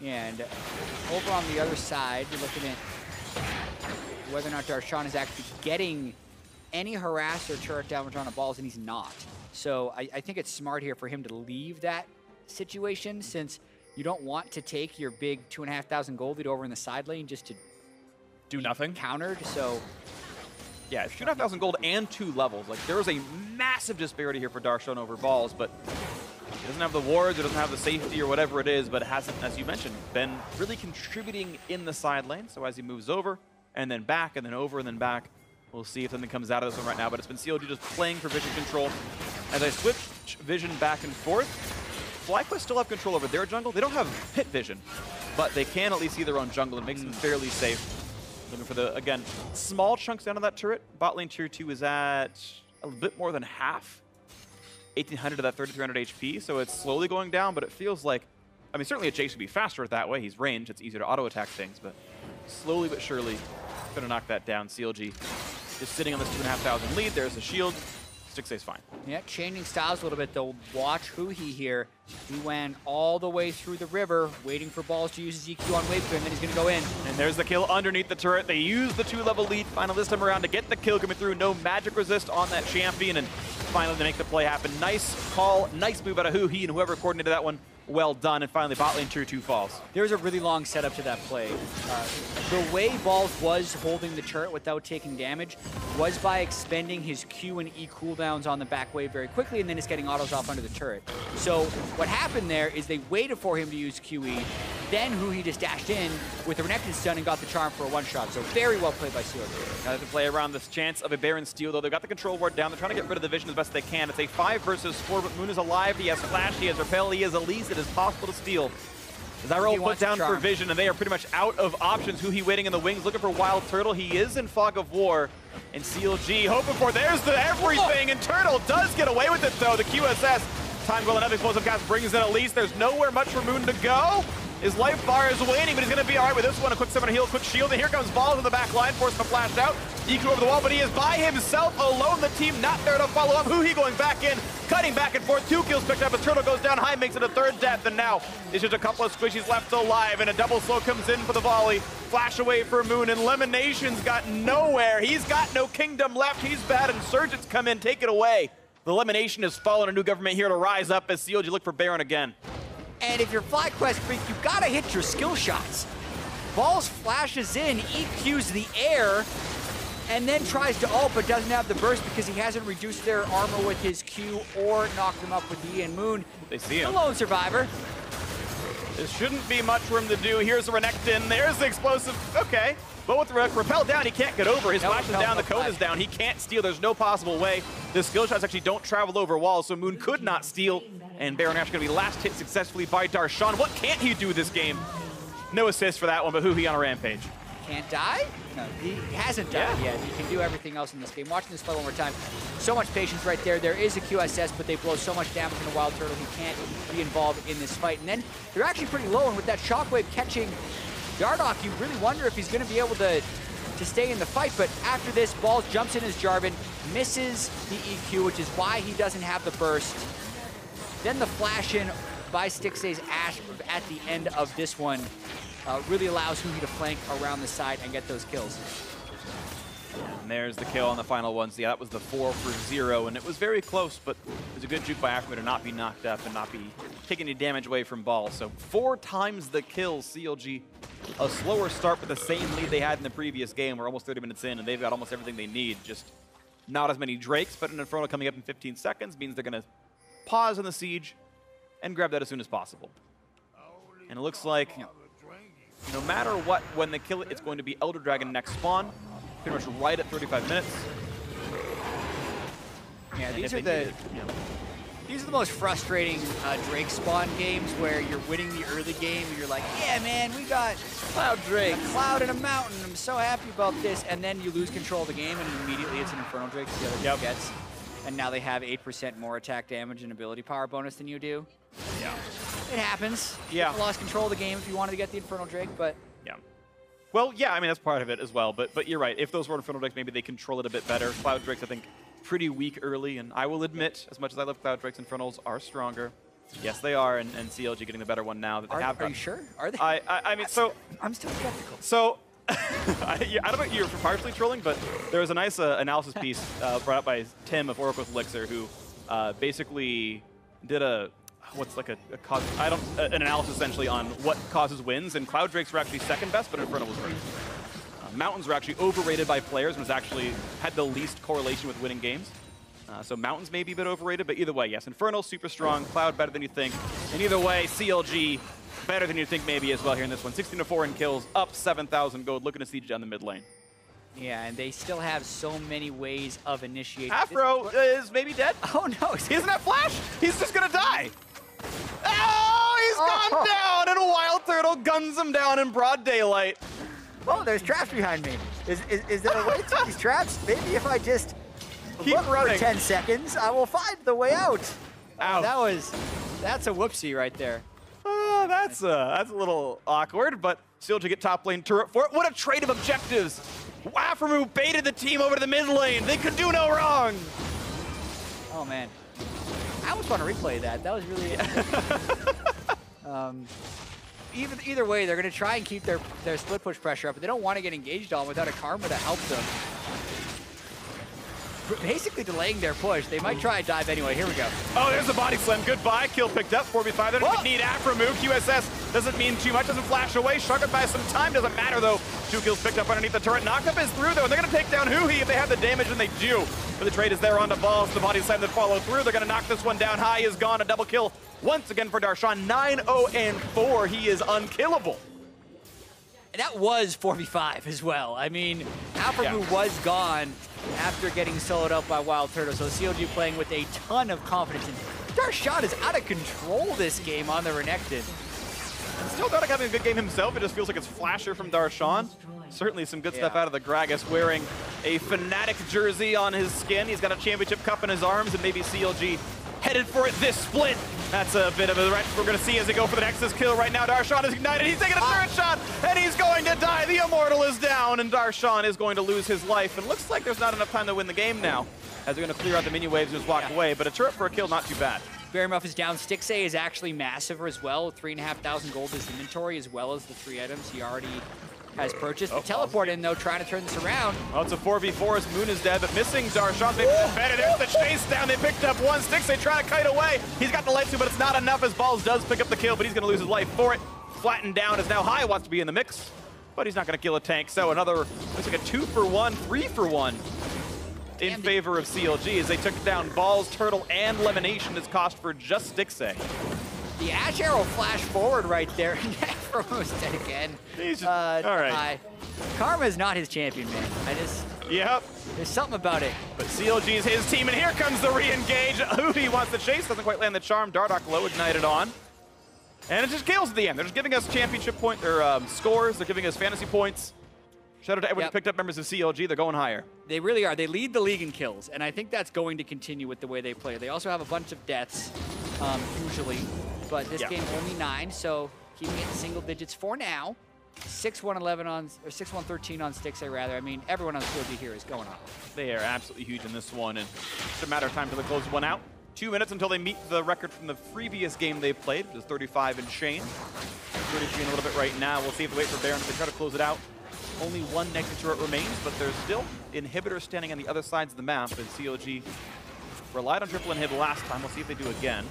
And over on the other side, you're looking at whether or not Darshan is actually getting any harass or turret damage on the balls, and he's not. So I think it's smart here for him to leave that situation, since you don't want to take your big 2,500 gold lead over in the side lane just to do nothing. Countered, so... Yeah, it's 2,500 gold and 2 levels. Like, there is a massive disparity here for Darshan over balls, but he doesn't have the wards, it doesn't have the safety or whatever it is, but it hasn't, as you mentioned, been really contributing in the side lane. So as he moves over, and then back, and then over, and then back, we'll see if something comes out of this one right now, but it's been CLG just playing for vision control. As I switch vision back and forth, FlyQuest still have control over their jungle. They don't have pit vision, but they can at least see their own jungle. It makes them fairly safe. Looking for the, again, small chunks down on that turret. Bot lane tier 2 is at a bit more than half. 1,800 to that 3,300 HP, so it's slowly going down, but it feels like, I mean, certainly a Jace would be faster that way. He's ranged, it's easier to auto-attack things, but slowly but surely, gonna knock that down. CLG just sitting on this 2,500 lead. There's a shield. Stixxay's fine. Yeah, changing styles a little bit, though. Watch Huhi here. He went all the way through the river, waiting for balls to use his EQ on wave clear, and then he's going to go in. And there's the kill underneath the turret. They use the 2-level lead final this time around to get the kill coming through. No magic resist on that champion, and finally to make the play happen. Nice call, nice move out of Huhi, and whoever coordinated that one, well done. And finally, bot lane tier 2 falls. There was a really long setup to that play. The way Balls was holding the turret without taking damage was by expending his Q and E cooldowns on the back wave very quickly, and then just getting autos off under the turret. So what happened there is they waited for him to use QE, then Huhi just dashed in with the Renekton stun and got the charm for a one-shot. So very well played by CLG. Now to play around this chance of a Baron steal, though. They've got the control ward down. They're trying to get rid of the vision as best they can. It's a 5 versus 4, but Moon is alive. He has Flash, he has Repel, he has Elise. It is possible to steal. Zyra will put down for vision, and they are pretty much out of options. Huhi waiting in the wings, looking for WildTurtle. He is in Fog of War, and CLG hoping for, there's the everything, and Turtle does get away with it, though. The QSS, time well enough, explosive cast brings in Elise. There's nowhere much for Moon to go. His life bar is waning, but he's going to be all right with this one. A quick summon, heal, quick shield, and here comes Balls in the back line, forcing him flashed out. EQ over the wall, but he is by himself alone. The team not there to follow up. Huhi going back in, cutting back and forth. 2 kills picked up, as Turtle goes down high, makes it a 3rd death, and now there's just a couple of squishies left alive, and a double slow comes in for the volley. Flash away for Moon, and Lemmonnation's got nowhere. He's got no kingdom left. He's bad. Insurgents come in, take it away. The Lemonnation has fallen. A new government here to rise up as CLG look for Baron again. And if you're FlyQuest Phreak, you've got to hit your skill shots. Balls flashes in, EQs the air, and then tries to ult, but doesn't have the burst because he hasn't reduced their armor with his Q or knocked them up with the E and Moon. They see him. The lone survivor. This shouldn't be much for him to do. Here's the Renekton. There's the explosive. Okay. But with the Repel down, he can't get over. His flash is down, the cone is down. He can't steal. There's no possible way. The skill shots actually don't travel over walls, so Moon could not steal. And Baron actually going to be last hit successfully by Darshan. What can't he do this game? No assist for that one, but Huhi on a rampage. Can't die? No, he hasn't died yet. He can do everything else in this game. Watching this play one more time. So much patience right there. There is a QSS, but they blow so much damage on the WildTurtle, he can't be involved in this fight. And then they're actually pretty low, and with that shockwave catching Dardoch, you really wonder if he's going to be able to stay in the fight. But after this, Balls jumps in as Jarvan, misses the EQ, which is why he doesn't have the burst. Then the flash in by Stixxay's AShe at the end of this one really allows Huhi to flank around the side and get those kills. And there's the kill on the final one. So yeah, that was the 4 for 0, and it was very close, but it was a good juke by Aphromoo to not be knocked up and not be taking any damage away from Ball. So 4 times the kills, CLG. A slower start, but the same lead they had in the previous game. We're almost 30 minutes in, and they've got almost everything they need. Just not as many Drakes, but an Inferno coming up in 15 seconds means they're going to pause on the siege and grab that as soon as possible. And it looks like no matter what, when they kill it, it's going to be Elder Dragon next spawn, pretty much right at 35 minutes. Yeah, And these if are they the... need it, These are the most frustrating Drake spawn games where you're winning the early game and you're like, yeah, man, we got Cloud Drake, a cloud and a mountain. I'm so happy about this. And then you lose control of the game and immediately it's an Infernal Drake the other team gets. And now they have 8% more attack damage and ability power bonus than you do. Yeah. It happens. Yeah. You lost control of the game if you wanted to get the Infernal Drake, but... Yeah. Well, yeah, I mean, that's part of it as well. But you're right. If those were Infernal Drakes, maybe they control it a bit better. Cloud Drakes, I think, pretty weak early. And I will admit, as much as I love Cloud Drakes, Infernals are stronger. Yes, they are. And CLG getting the better one now that they have. Are you sure? Are they? I mean, so... I'm still skeptical. So... I don't know if you're partially trolling, but there was a nice analysis piece brought up by Tim of Oracle's Elixir, who basically did an analysis essentially on what causes wins, and Cloud Drakes were actually second best, but Inferno was first. Mountains were actually overrated by players and was actually had the least correlation with winning games. So Mountains may be a bit overrated, but either way, yes, Inferno super strong, Cloud better than you think, and either way, CLG better than you think maybe as well here in this one. 16-4 in kills, up 7,000 gold, looking to siege down the mid lane. Yeah, and they still have so many ways of initiating. Aphro is maybe dead. Oh no, he doesn't have flash. He's just gonna die. Oh, he's gone down, and a WildTurtle guns him down in broad daylight. Oh, there's traps behind me. Is there a way to these traps? Maybe if I just keep running for 10 seconds, I will find the way out. Ouch. That's a whoopsie right there. That's a little awkward, but still to get top lane turret for it. What a trade of objectives. Aphromoo baited the team over to the mid lane. They could do no wrong. Oh, man. I almost want to replay that. That was really... Either way, they're going to try and keep their split push pressure up, but they don't want to get engaged on without a Karma to help them. Basically delaying their push. They might try and dive anyway. Here we go. Oh, there's the body slam. Goodbye. Kill picked up. 4v5. They don't need Aphromoo. QSS doesn't mean too much. Doesn't flash away. Shrug it by some time. Doesn't matter, though. 2 kills picked up underneath the turret. Knockup is through, though. They're going to take down Huhi if they have the damage, and they do. But the trade is there on the balls. The body slam that follow through. They're going to knock this one down. High is gone. A double kill once again for Darshan. 9-0-4. He is unkillable. And that was 4v5 as well. I mean, Aphromoo was gone after getting soloed up by WildTurtle, so CLG playing with a ton of confidence. And Darshan is out of control this game on the Renekton. And still Dardoch having a good game himself. It just feels like it's flasher from Darshan. Certainly some good stuff out of the Gragas, wearing a Fnatic jersey on his skin. He's got a championship cup in his arms, and maybe CLG headed for it this split. That's a bit of a wrench we're going to see as they go for the Nexus kill right now. Darshan is ignited. He's taking a third shot, and he's going to die. The Immortal is down, and Darshan is going to lose his life. And looks like there's not enough time to win the game now, as they're going to clear out the minion waves and just walk away. But a turret for a kill, not too bad. Very Muff is down. Stixxay is actually massive as well. 3,500 gold is inventory, as well as the 3 items he already has purchased. The teleport in, though, trying to turn this around. Oh, it's a 4v4 as Moon is dead, but missing Darshan. Maybe better. There's the chase down. They picked up one. Stixxay trying to kite away. He's got the light too, but it's not enough as Balls does pick up the kill, but he's going to lose his life for it. Flattened down is now High, wants to be in the mix, but he's not going to kill a tank. So another, looks like a 2-for-1, 3-for-1 in favor of CLG as they took down Balls, Turtle, and Lemonnation as cost for just Stixxay. The Ashe arrow flashed forward right there. Aphromoo dead again. He's just, all right. Karma is not his champion, man. Yep. There's something about it. But CLG is his team, and here comes the re-engage. Huhi wants the chase, doesn't quite land the charm. Dardoch low ignited on. And it just kills at the end. They're just giving us championship scores. They're giving us fantasy points. Shout out to everyone who picked up members of CLG. They're going higher. They really are. They lead the league in kills, and I think that's going to continue with the way they play. They also have a bunch of deaths, usually, but this game only 9, so keeping it in single digits for now. 6-1-11 on, or 6-1-13 on Stixxay rather. I mean, everyone on CLG here is going off. They are absolutely huge in this one, and it's a matter of time till they close one out. 2 minutes until they meet the record from the previous game they played, which is 35 and change. 33 in a little bit right now. We'll see if they wait for Baron if they try to close it out. Only one negative turret remains, but there's still inhibitors standing on the other sides of the map, and CLG relied on triple inhib last time. We'll see if they do again.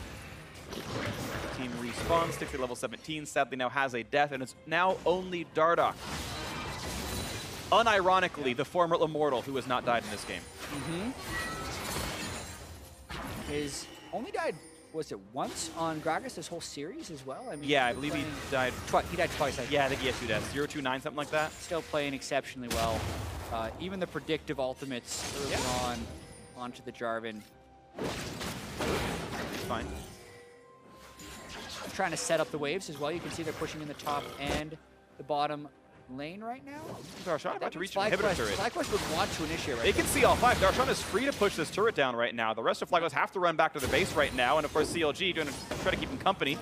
Team respawns, Stixxay level 17, sadly now has a death, and it's now only Dardoch. Unironically, the former Immortal who has not died in this game. His only died, was it once on Gragas this whole series as well? I mean, yeah, I believe he died. He died twice, I think. Yeah, I think he has 2 deaths. 0-2-9, something like that. Still playing exceptionally well. Even the predictive ultimates early on onto the Jarvan. It's fine. Trying to set up the waves as well. You can see they're pushing in the top and the bottom lane right now. Darshan about to reach an inhibitor turret. FlyQuest would want to initiate right They can see all 5. Darshan is free to push this turret down right now. The rest of FlyQuest have to run back to their base right now, and of course CLG going to try to keep them company.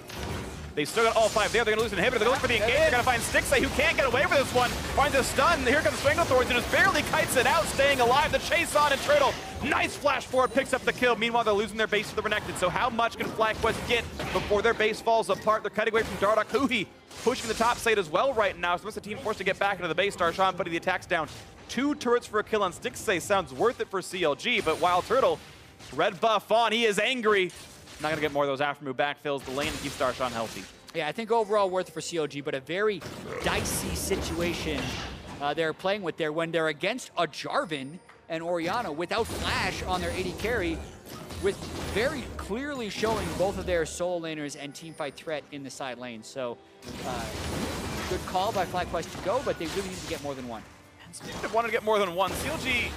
They've still got all 5 there. They're going to lose an inhibitor. They're going to look for the engage. They're going to find Stixxay, who can't get away with this one. Finds a stun. Here comes Stranglethorns, and just barely kites it out, staying alive. The chase on and Turtle. Nice flash forward, picks up the kill. Meanwhile, they're losing their base to the Renekton. So how much can FlyQuest get before their base falls apart? They're cutting away from Dardoch. Huhi pushing the top side as well right now. So it's the team forced to get back into the base. Darshan putting the attacks down. 2 turrets for a kill on Stixxay sounds worth it for CLG, but WildTurtle, red buff on. He is angry. Not going to get more of those Aphromoo backfills. The lane keeps Darshan healthy. Yeah, I think overall worth it for CLG, but a very dicey situation they're playing with there when they're against a Jarvan and Orianna without Flash on their AD carry, with very clearly showing both of their solo laners and teamfight threat in the side lane. So good call by FlyQuest to go, but they really need to get more than one. Speaking of wanting to get more than one, CLG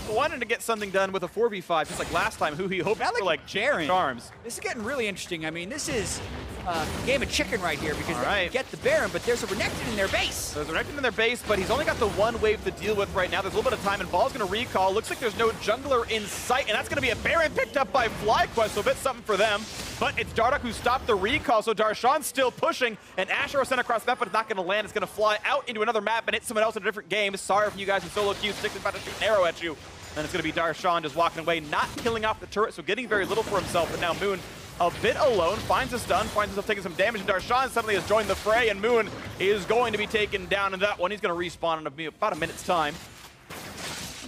wanted to get something done with a 4v5, just like last time, Huhi hoped for like charms. This is getting really interesting. I mean, this is a game of chicken right here because they get the Baron, but there's a Renekton in their base. There's a Renekton in their base, but he's only got the 1 wave to deal with right now. There's a little bit of time, and Ball's going to recall. Looks like there's no jungler in sight, and that's going to be a Baron picked up by FlyQuest, so a bit something for them. But it's Dardoch who stopped the recall, so Darshan's still pushing, and AShe was sent across the map, but it's not going to land. It's going to fly out into another map and hit someone else in a different game. Sorry for you guys in solo queue. Stixxay's about to shoot an arrow at you. And it's going to be Darshan just walking away, not killing off the turret, so getting very little for himself. But now Moon, a bit alone, finds a stun, finds himself taking some damage, and Darshan suddenly has joined the fray, and Moon is going to be taken down in that one. He's going to respawn in about a minute's time.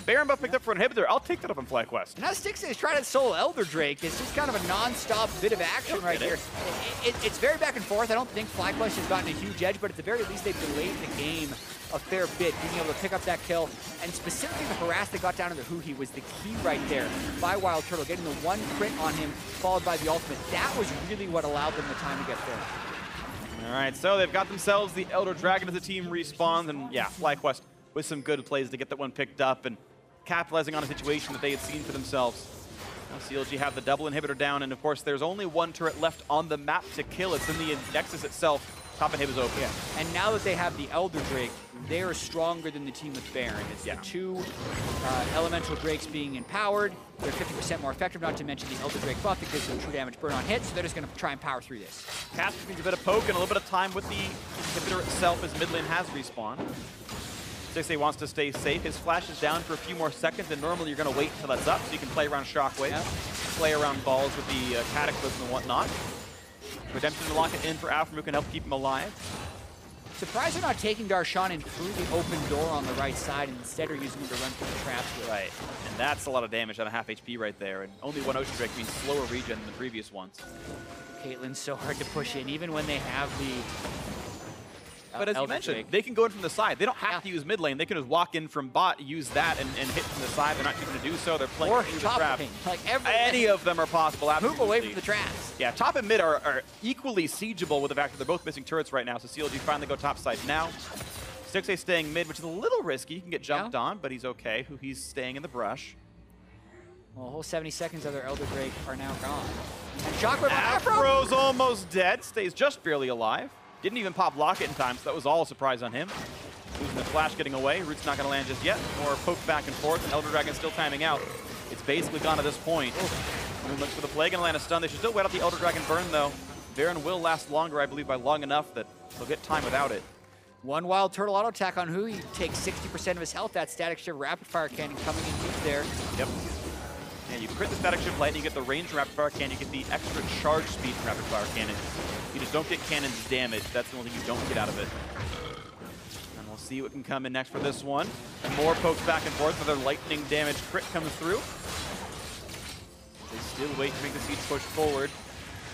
Baron buff picked up for an inhibitor. I'll take that up on FlyQuest. Now Stixxay is trying to solo Elder Drake. It's just kind of a non-stop bit of action right here. It's very back and forth. I don't think FlyQuest has gotten a huge edge, but at the very least they've delayed the game a fair bit, being able to pick up that kill. And specifically the harass that got down to the Huhi was the key right there by WildTurtle, getting the 1 crit on him, followed by the ultimate. That was really what allowed them the time to get there. All right, so they've got themselves the Elder Dragon as the team respawns, and yeah, FlyQuest with some good plays to get that one picked up and capitalizing on a situation that they had seen for themselves. Now CLG have the double inhibitor down, and of course there's only 1 turret left on the map to kill. It's in the Nexus itself. Top inhib is open. Yeah. And now that they have the Elder Drake, they are stronger than the team with Baron. It's the 2 elemental Drakes being empowered. They're 50% more effective, not to mention the Elder Drake buff that gives them true damage burn on hit, so they're just going to try and power through this. Cast needs a bit of poke and a little bit of time with the inhibitor itself as mid lane has respawned. Stixxay wants to stay safe. His flash is down for a few more seconds, and normally you're going to wait until that's up so you can play around Shockwave, play around balls with the Cataclysm and whatnot. Redemption to lock it in for Aphromoo can help keep him alive. Surprised they're not taking Darshan in through the open door on the right side, and instead are using him to run through the traps with. Right, and that's a lot of damage on a half HP right there, and only 1 Ocean Drake means slower regen than the previous ones. Caitlyn's so hard to push in, even when they have the But as you mentioned, they can go in from the side. They don't have to use mid lane. They can just walk in from bot, use that, and hit from the side. They're not choosing to do so. They're playing through the trap. Like any of them are possible. Absolutely. Move away from the traps. Yeah, top and mid are equally siegeable with the fact that they're both missing turrets right now. So CLG finally go top side now. Stixxay staying mid, which is a little risky. He can get jumped on, but he's okay. He's staying in the brush. Well, a whole 70 seconds of their Elder Drake are now gone. And Shockwave on Afro's almost dead. Stays just barely alive. Didn't even pop Locket in time, so that was all a surprise on him. Losing the flash, getting away. Root's not going to land just yet. More poke back and forth, and Elder Dragon still timing out. It's basically gone at this point. Moon looks for the Plague and land a stun. They should still wait out the Elder Dragon burn, though. Baron will last longer, I believe, by long enough that they'll get time without it. 1 WildTurtle auto attack on Huhi takes 60% of his health. That Static Shift Rapid Fire Cannon coming in huge there. Yep. And you crit the Static Shift Lightning, you get the range Rapid Fire Cannon, you get the extra charge speed Rapid Fire Cannon. You just don't get cannon's damage. That's the only thing you don't get out of it. And we'll see what can come in next for this one. And more pokes back and forth. Another lightning damage crit comes through. They still wait to make the siege push forward.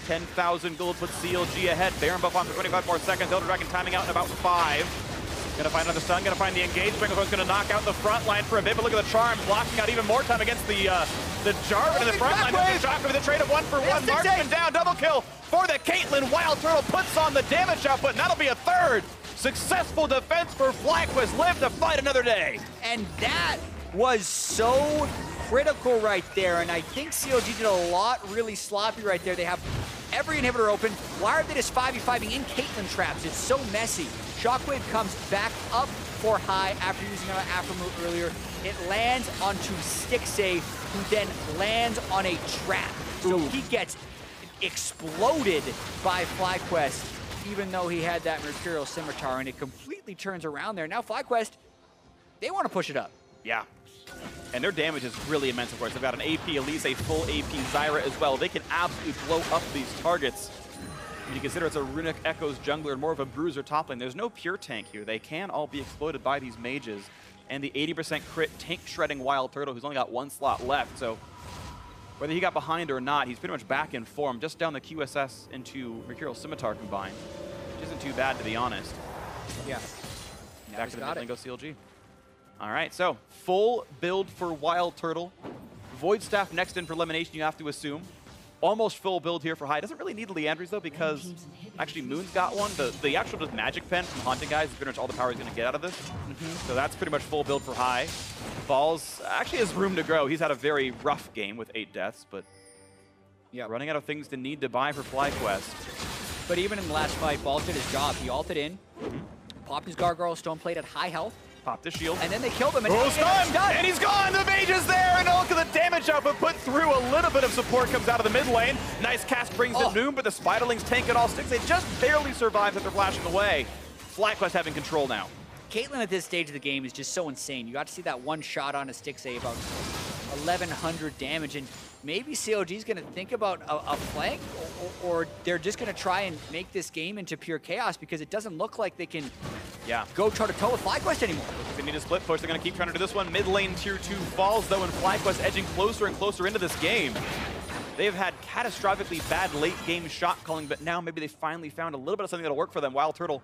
10,000 gold puts CLG ahead. Baron buff on for 25 more seconds. Elder Dragon timing out in about 5. Gonna find another stun, gonna find the engage. Bangle's gonna knock out the front line for a bit, but look at the charm, blocking out even more time against the Jarvan in the front line. The shock with a trade of 1-for-1. Marksman down, double kill for the Caitlyn. WildTurtle puts on the damage output, and that'll be a third successful defense for FlyQuest. Live to fight another day. And that was so critical right there, and I think CLG did a lot really sloppy right there. They have every inhibitor open. Why are they just 5v5ing in Caitlyn traps? It's so messy. Shockwave comes back up for high after using an Aphromoo earlier. It lands onto Stixxay, who then lands on a trap. So he gets exploded by FlyQuest, even though he had that Mercurial Scimitar, and it completely turns around there. Now FlyQuest, they want to push it up. Yeah. And their damage is really immense, of course. They've got an AP Elise, a full AP Zyra as well. They can absolutely blow up these targets. When you consider it's a Runic Echoes jungler and more of a bruiser top lane, there's no pure tank here. They can all be exploited by these mages. And the 80% crit tank shredding WildTurtle, who's only got 1 slot left. So whether he got behind or not, he's pretty much back in form. Just down the QSS into Mercurial Scimitar combined, which isn't too bad, to be honest. Yeah. Back to the mid lane goes CLG. All right, so full build for WildTurtle. Void Staff next in for Lemonnation, you have to assume. Almost full build here for High. Doesn't really need Leandry's though, because actually Moon's got one. The actual just Magic Pen from Haunting Guys is pretty much all the power he's going to get out of this. So that's pretty much full build for High. Balls actually has room to grow. He's had a very rough game with 8 deaths, but yeah, running out of things to need to buy for FlyQuest. But even in the last fight, Balls did his job. He ulted in, popped his Gargoyle Stone Plate at high health, popped the shield, and then they killed him. And stunned! And he's gone! The mage is there! And look at the damage output put through. A little bit of support comes out of the mid lane. Nice cast brings in Noon, but the Spiderlings tank it all. Stixxay just barely survives after flashing away. FlyQuest having control now. Caitlyn at this stage of the game is just so insane. You got to see that one shot on a Stixxay, about 1,100 damage, and maybe CLG's going to think about a flank, or they're just going to try and make this game into pure chaos, because it doesn't look like they can go toe-to-toe with FlyQuest anymore. They need a split push. They're going to keep trying to do this one. Mid lane tier 2 falls, though, and FlyQuest edging closer and closer into this game. They've had catastrophically bad late-game shot calling, but now maybe they finally found a little bit of something that'll work for them. WildTurtle,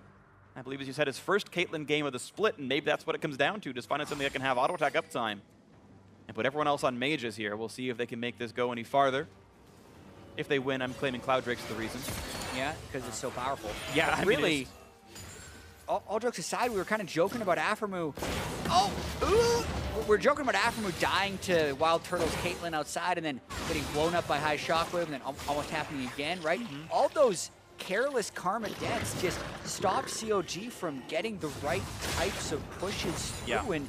I believe, as you said, his first Caitlyn game of the split, and maybe that's what it comes down to, just finding something that can have auto-attack uptime. And put everyone else on mages here. We'll see if they can make this go any farther. If they win, I'm claiming Cloud Drake's the reason. Yeah, because it's so powerful. Yeah, I really, all jokes aside, we were kind of joking about Aphromoo. We're joking about Aphromoo dying to WildTurtle's Caitlyn outside and then getting blown up by high shockwave and then almost happening again, right? All those careless karma deaths just stopped CLG from getting the right types of pushes through. And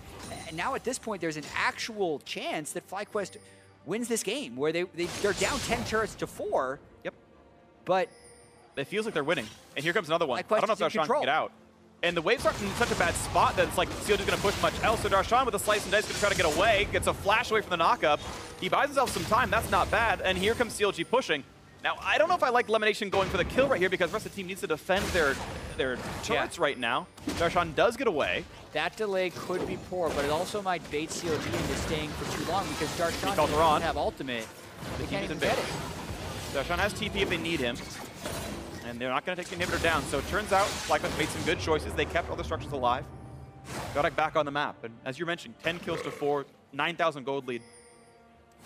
now at this point, there's an actual chance that FlyQuest wins this game, where they're down 10 turrets to 4. Yep. But it feels like they're winning. And here comes another one. FlyQuest I don't know if Darshan can get out. And the waves aren't in such a bad spot that it's like CLG's going to push much else. So Darshan with a slice and dice going to try to get away. Gets a flash away from the knockup. He buys himself some time. That's not bad. And here comes CLG pushing. Now, I don't know if I like Lemonnation going for the kill right here, because the rest of the team needs to defend their turrets right now. Darshan does get away. That delay could be poor, but it also might bait CLG into staying for too long, because Darshan doesn't have ultimate. They can't even get it. Darshan has TP if they need him, and they're not going to take the inhibitor down. So it turns out FlyQuest made some good choices. They kept all the structures alive. Dardoch back on the map. And as you mentioned, 10 kills to 4, 9,000 gold lead.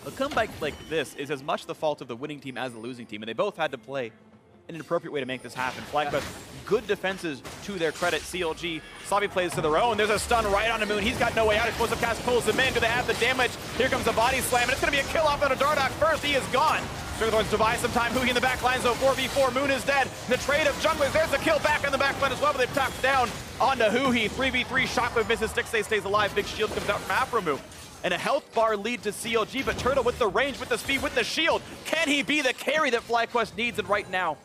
A comeback like this is as much the fault of the winning team as the losing team, and they both had to play in an appropriate way to make this happen. FlyQuest, good defenses to their credit. CLG, Sabi plays to their own. There's a stun right on the Moon. He's got no way out. Explosive cast pulls him in. Do they have the damage? Here comes a body slam, and it's going to be a kill off on a Dardoch first. He is gone. Dragonthorns devise some time. Huhi in the back line, so 4v4. Moon is dead. The trade of junglers. There's a kill back on the back line as well, but they've tapped down onto Huhi. 3v3. Shockwave misses. Stixxay stays alive. Big shield comes out from Aphromoo. And a health bar lead to CLG, but Turtle with the range, with the speed, with the shield. Can he be the carry that FlyQuest needs? And right now,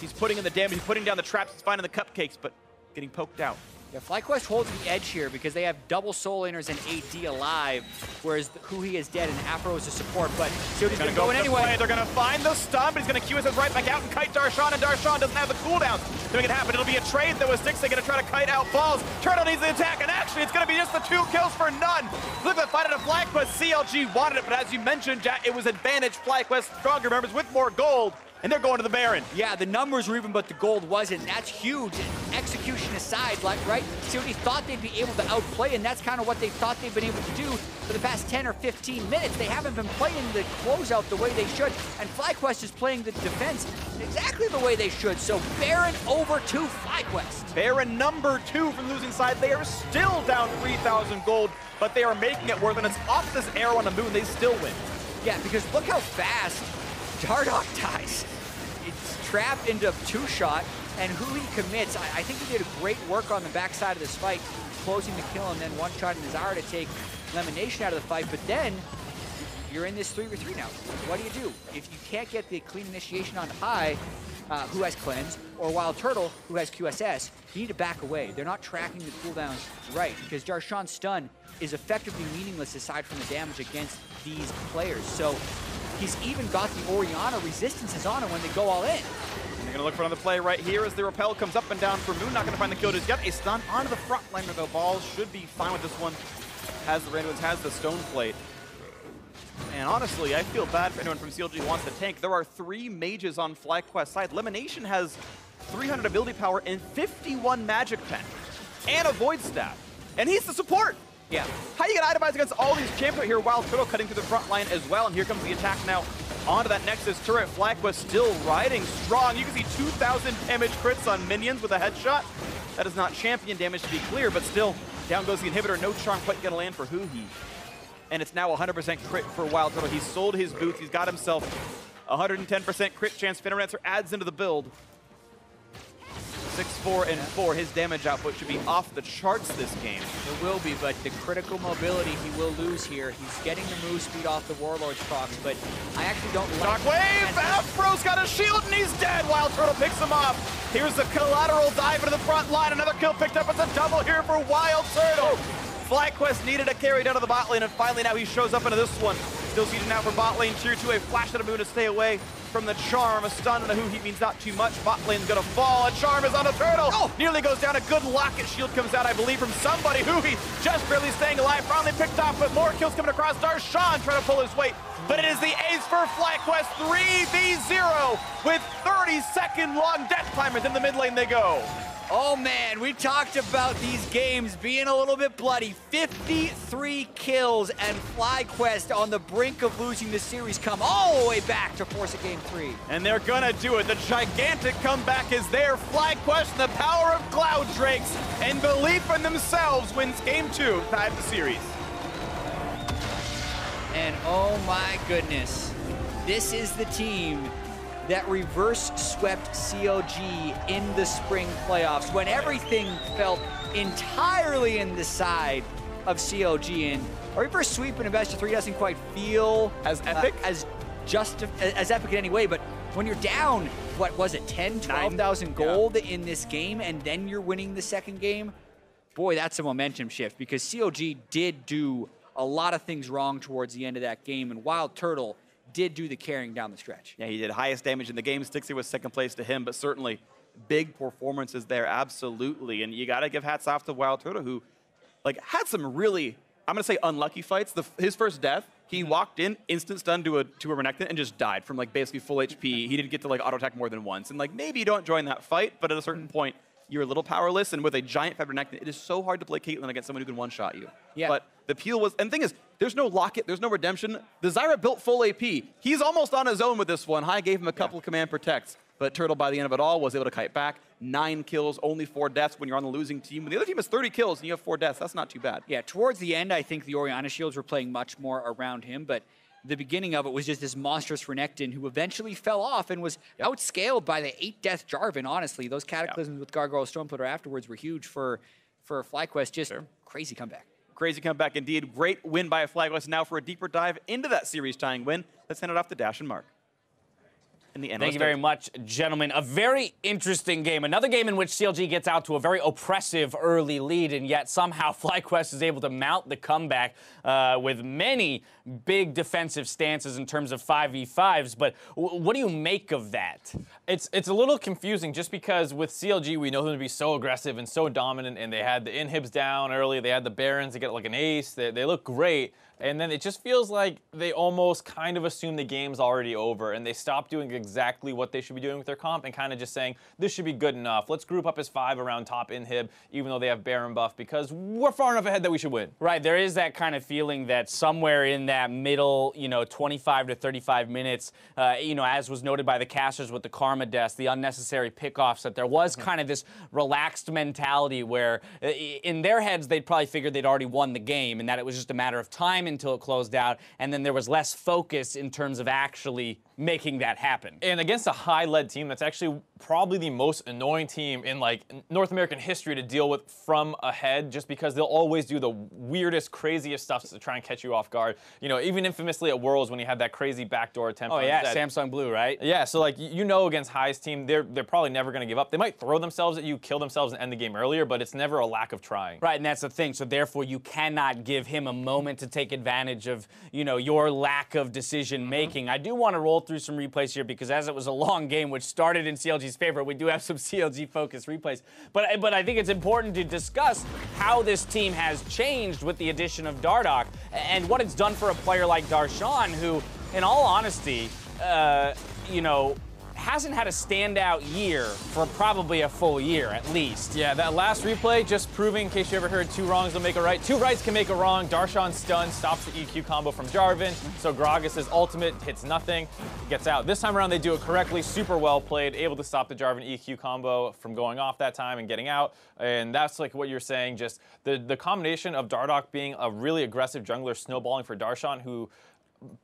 he's putting in the damage, he's putting down the traps, he's finding the cupcakes, but getting poked out. Yeah, FlyQuest holds the edge here because they have double soul inners and AD alive, whereas Huhi is dead and Aphromoo is a support, but CLG's gonna go in anyway. They're gonna find the stun, but he's gonna Q his right back out and kite Darshan, and Darshan doesn't have the cooldowns to make it happen. It'll be a trade though, with Stixxay gonna try to kite out balls. Turtle needs the attack, and actually it's gonna be just the 2 kills for none. Look at the fight out of FlyQuest. CLG wanted it, but as you mentioned, Jatt, it was advantage FlyQuest stronger members with more gold. And they're going to the Baron. Yeah, the numbers were even, but the gold wasn't. That's huge. And execution aside, like, right? CLG thought they'd be able to outplay, and that's kind of what they thought they've been able to do for the past 10 or 15 minutes. They haven't been playing the closeout the way they should, and FlyQuest is playing the defense exactly the way they should. So Baron over to FlyQuest. Baron number 2 from the losing side. They are still down 3,000 gold, but they are making it worth it. And it's off this arrow on the moon. They still win. Yeah, because look how fast Dardoch dies. It's trapped into a 2-shot, and Huhi commits. I think he did a great work on the backside of this fight, closing the kill and then one-shotting Zyra to take Lemonnation out of the fight. But then you're in this 3v3 now. What do? If you can't get the clean initiation on high, who has cleanse, or WildTurtle, who has QSS, you need to back away. They're not tracking the cooldowns right, because Darshan's stun is effectively meaningless aside from the damage against these players. So he's even got the Orianna resistances on him when they go all in. And they're gonna look for another play right here as the repel comes up and down for Moon. Not gonna find the kill just yet. A stun onto the front liner though. Balls should be fine with this one. Has the Randoms, has the stone plate. And honestly, I feel bad for anyone from CLG who wants to tank. There are 3 mages on FlyQuest side. Lemonnation has 300 ability power and 51 magic pen and a void staff. And he's the support. Yeah. How you gonna itemize against all these champions right here? WildTurtle cutting through the front line as well, and here comes the attack now onto that Nexus turret. FlyQuest still riding strong. You can see 2,000 damage crits on minions with a headshot. That is not champion damage to be clear, but still, down goes the inhibitor. No charm quite gonna land for Huhi. And it's now 100% crit for WildTurtle. He's sold his boots. He's got himself 110% crit chance. Fenrir adds into the build. 6-4 and 4. His damage output should be off the charts this game. It will be, but the critical mobility he will lose here. He's getting the move speed off the Warlord's procs, but I actually don't like Shockwave! Afro's got a shield and he's dead! WildTurtle picks him off. Here's the collateral dive into the front line. Another kill picked up. It's a double here for WildTurtle. FlyQuest needed a carry down to the bot lane, and finally now he shows up into this one. Still seated now for bot lane. Tier 2, a flash at a moon to stay away from the charm. A stun and a Huhi means not too much. Bot lane's gonna fall. A charm is on a turtle. Oh! Nearly goes down. A good locket shield comes out, I believe, from somebody. Huhi just barely staying alive. Finally picked off, but more kills coming across. Darshan trying to pull his weight, but it is the ace for FlyQuest. 3v0 with 30-second long death climbers in the mid lane they go. Oh man, we talked about these games being a little bit bloody. 53 kills, and FlyQuest on the brink of losing the series come all the way back to force a game 3. And they're gonna do it. The gigantic comeback is there. FlyQuest, the power of Cloud Drakes and belief in themselves, wins game 2, tied the series. And oh my goodness, this is the team that reverse swept CLG in the spring playoffs when everything felt entirely in the side of CLG. And a reverse sweep in a best of 3 doesn't quite feel as epic, as epic in any way. But when you're down, what was it, 10, 12,000 gold in this game, and then you're winning the second game, boy, that's a momentum shift, because CLG did do a lot of things wrong towards the end of that game, and WildTurtle did do the carrying down the stretch. Yeah, he did highest damage in the game. Stixxay was second place to him, but certainly big performances there, absolutely. And you got to give hats off to WildTurtle, who had some really, I'm going to say, unlucky fights. His first death, he walked in, instant stun to a Renekton, and just died from basically full HP. He didn't get to auto attack more than once. And maybe you don't join that fight, but at a certain point, you're a little powerless, and with a giant fed Renekton, it is so hard to play Caitlyn against someone who can one-shot you. Yeah. But the peel was, and the thing is, there's no locket, there's no redemption. The Zyra built full AP. He's almost on his own with this one. High gave him a couple of command protects, but Turtle, by the end of it all, was able to kite back. 9 kills, only 4 deaths when you're on the losing team. When the other team has 30 kills and you have 4 deaths, that's not too bad. Yeah, towards the end, I think the Orianna shields were playing much more around him, but the beginning of it was just this monstrous Renekton who eventually fell off and was outscaled by the 8-death Jarvan, honestly. Those cataclysms with Gargoyle Stormplitter afterwards were huge for FlyQuest. Just crazy comeback. Crazy comeback indeed. Great win by FlyQuest. Now for a deeper dive into that series-tying win, let's hand it off to Dash and Mark. in the NA. Thank you very much, gentlemen. A very interesting game. Another game in which CLG gets out to a very oppressive early lead, and yet somehow FlyQuest is able to mount the comeback with many big defensive stances in terms of 5v5s. But what do you make of that? It's a little confusing just because with CLG, we know them to be so aggressive and so dominant, and they had the inhibs down early. They had the Barons to get like an ace. They look great. And then it just feels like they almost kind of assume the game's already over, and they stop doing exactly what they should be doing with their comp and kind of just saying, this should be good enough. Let's group up as 5 around top inhib, even though they have Baron buff, because we're far enough ahead that we should win. Right, there is that kind of feeling that somewhere in that middle, 25 to 35 minutes, as was noted by the casters with the Karma deaths, the unnecessary pickoffs, that there was kind of this relaxed mentality where in their heads they'd probably figured they'd already won the game and that it was just a matter of time until it closed out, and then there was less focus in terms of actually making that happen. And against a high-led team, that's actually probably the most annoying team in like North American history to deal with from ahead, just because they'll always do the weirdest, craziest stuff to try and catch you off guard. Even infamously at Worlds when you had that crazy backdoor attempt. Oh yeah, Samsung Blue, right? Yeah, so like against High's team, they're probably never going to give up. They might throw themselves at you, kill themselves, and end the game earlier, but it's never a lack of trying. Right, and that's the thing. So therefore, you cannot give him a moment to take advantage of your lack of decision making. I do want to roll through some replays here because as it was a long game, which started in CLG's favor, we do have some CLG-focused replays. But I think it's important to discuss how this team has changed with the addition of Dardoch and what it's done for a player like Darshan, who, in all honesty, hasn't had a standout year for probably a full year at least. Yeah, that last replay just proving, in case you ever heard 2 wrongs don't make a right, 2 rights can make a wrong. Darshan's stun stops the EQ combo from Jarvan, so Gragas' ultimate hits nothing, gets out. This time around they do it correctly, super well played, able to stop the Jarvan EQ combo from going off that time and getting out. And that's like what you're saying, just the combination of Dardoch being a really aggressive jungler snowballing for Darshan, who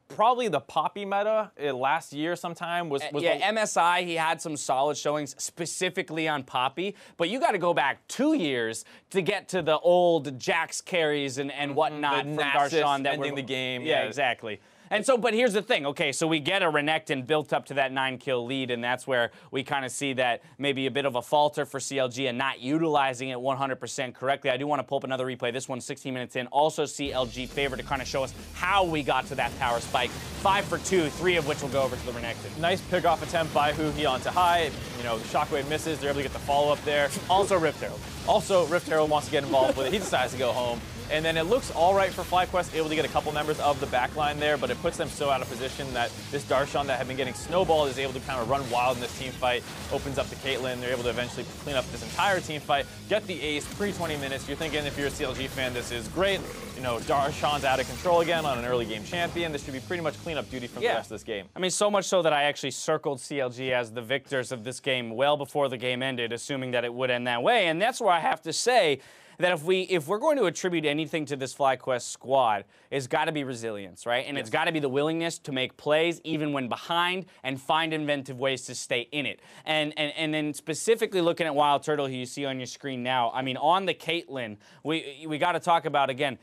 probably the Poppy meta last year sometime was yeah, MSI, he had some solid showings specifically on Poppy, but you got to go back 2 years to get to the old Jax carries and whatnot from Darshan that ending the game. Yeah, exactly. And so, but here's the thing, okay, so we get a Renekton built up to that 9-kill lead, and that's where we kind of see that maybe a bit of a falter for CLG and not utilizing it 100% correctly. I do want to pull up another replay. This one's 16 minutes in. Also CLG favor to kind of show us how we got to that power spike. 5 for 2, 3 of which will go over to the Renekton. Nice pick-off attempt by Huhi onto high. Shockwave misses. They're able to get the follow-up there. Also Rift Herald. Also, Rift Herald wants to get involved with it. He decides to go home. And then it looks all right for FlyQuest, able to get a couple members of the backline there, but it puts them so out of position that this Darshan that had been getting snowballed is able to kind of run wild in this team fight, opens up to Caitlyn. They're able to eventually clean up this entire team fight, get the ace pre-20 minutes. You're thinking, if you're a CLG fan, this is great. Darshan's out of control again on an early game champion. This should be pretty much cleanup duty from the rest of this game. I mean, so much so that I actually circled CLG as the victors of this game well before the game ended, assuming that it would end that way. And that's where I have to say that if we're going to attribute anything to this FlyQuest squad, it's got to be resilience, right? And it's got to be the willingness to make plays even when behind and find inventive ways to stay in it. And then specifically looking at WildTurtle, who you see on your screen now, I mean, on the Caitlyn, we got to talk about, again,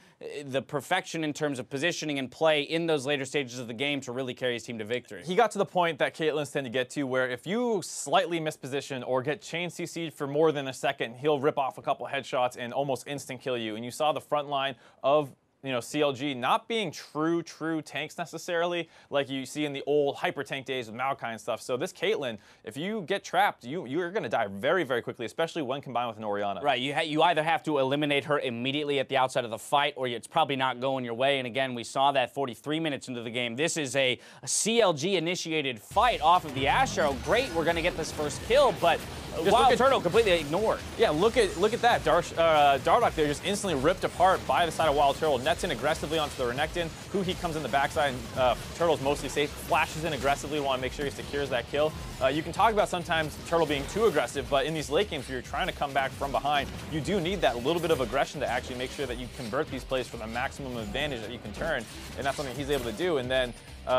the perfection in terms of positioning and play in those later stages of the game to really carry his team to victory. He got to the point that Caitlyn's tend to get to where if you slightly misposition or get chain CC'd for more than a second, he'll rip off a couple headshots and almost instant kill you. And you saw the front line of CLG not being true tanks necessarily, like you see in the old hyper tank days with Maokai and stuff. So this Caitlyn, if you get trapped, you're going to die very, very quickly, especially when combined with an Orianna. Right, you either have to eliminate her immediately at the outset of the fight, or it's probably not going your way. And again, we saw that 43 minutes into the game. This is a CLG-initiated fight off of the AShe. Great, we're going to get this first kill, but WildTurtle completely ignored. Yeah, look at that. Dardoch there just instantly ripped apart by the side of WildTurtle. Nets in aggressively onto the Renekton. Huhi comes in the backside, and Turtle's mostly safe. Flashes in aggressively, want to make sure he secures that kill. You can talk about sometimes Turtle being too aggressive, but in these late games where you're trying to come back from behind, you do need that little bit of aggression to actually make sure that you convert these plays for the maximum advantage that you can turn, and that's something he's able to do. And then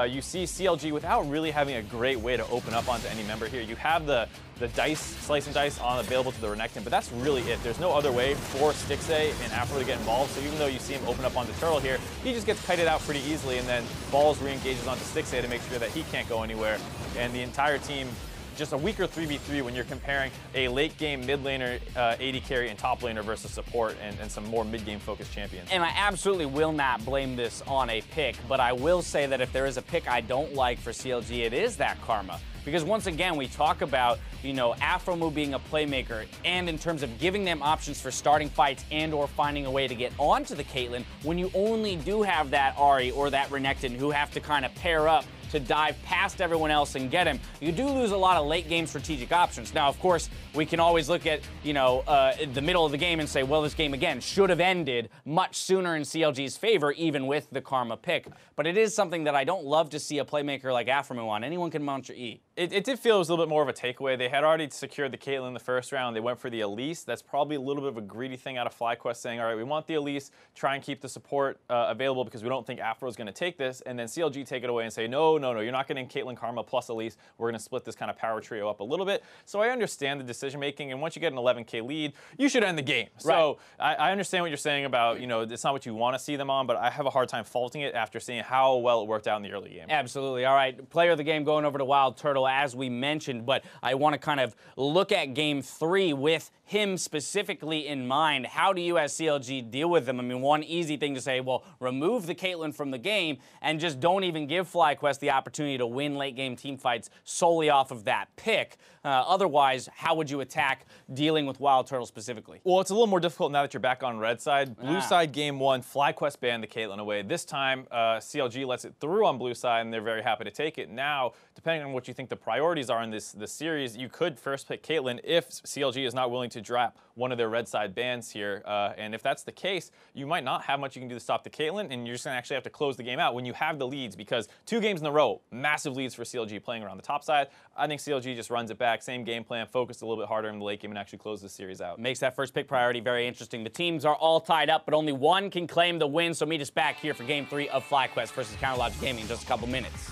you see CLG without really having a great way to open up onto any member here. You have the dice, slice and dice available to the Renekton, but that's really it. There's no other way for Stixxay and Aphromoo to get involved, so even though you see him open up onto Turtle here, he just gets kited out pretty easily, and then Balls re-engages onto Stixxay to make sure that he can't go anywhere. and the entire team just a weaker 3v3 when you're comparing a late game mid laner, AD carry, and top laner versus support and some more mid game focused champions. And I absolutely will not blame this on a pick, but I will say that if there is a pick I don't like for CLG, it is that Karma. Because once again, we talk about, you know, Aphromoo being a playmaker, and in terms of giving them options for starting fights and or finding a way to get onto the Caitlyn, when you only do have that Ahri or that Renekton who have to kind of pair up to dive past everyone else and get him, you do lose a lot of late game strategic options. Now, of course, we can always look at, you know, the middle of the game and say, well, this game, again, should have ended much sooner in CLG's favor, even with the Karma pick. But it is something that I don't love to see a playmaker like Aphromoo on. Anyone can mount your E. It did feel it was a little bit more of a takeaway. They had already secured the Caitlyn in the first round. They went for the Elise. That's probably a little bit of a greedy thing out of FlyQuest, saying, all right, we want the Elise, try and keep the support available because we don't think Aphro is going to take this. And then CLG take it away and say, no, no, no, you're not getting Caitlyn, Karma plus Elise. We're going to split this kind of power trio up a little bit. So I understand the decision making. And once you get an 11K lead, you should end the game. Right. So I understand what you're saying about, you know, it's not what you want to see them on, but I have a hard time faulting it after seeing how well it worked out in the early game. Absolutely. All right, player of the game going over to WildTurtle, as we mentioned, but I want to kind of look at game 3 with him specifically in mind. How do you as CLG deal with them? I mean, one easy thing to say, well, remove the Caitlyn from the game and just don't even give FlyQuest the opportunity to win late game team fights solely off of that pick. Otherwise, how would you attack dealing with WildTurtle specifically? Well, it's a little more difficult now that you're back on red side. Blue side game 1, FlyQuest banned the Caitlyn away. This time, CLG lets it through on blue side, and they're very happy to take it. Now, depending on what you think the priorities are in this series, you could first pick Caitlyn if CLG is not willing to drop one of their red side bans here. And if that's the case, you might not have much you can do to stop the Caitlyn, and you're just going to actually have to close the game out when you have the leads, because 2 games in a row, massive leads for CLG playing around the top side. I think CLG just runs it back, same game plan, focused a little bit harder in the late game and actually close the series out. Makes that first pick priority very interesting. The teams are all tied up, but only one can claim the win, so meet us back here for game 3 of FlyQuest versus Counterlogic Gaming in just a couple minutes.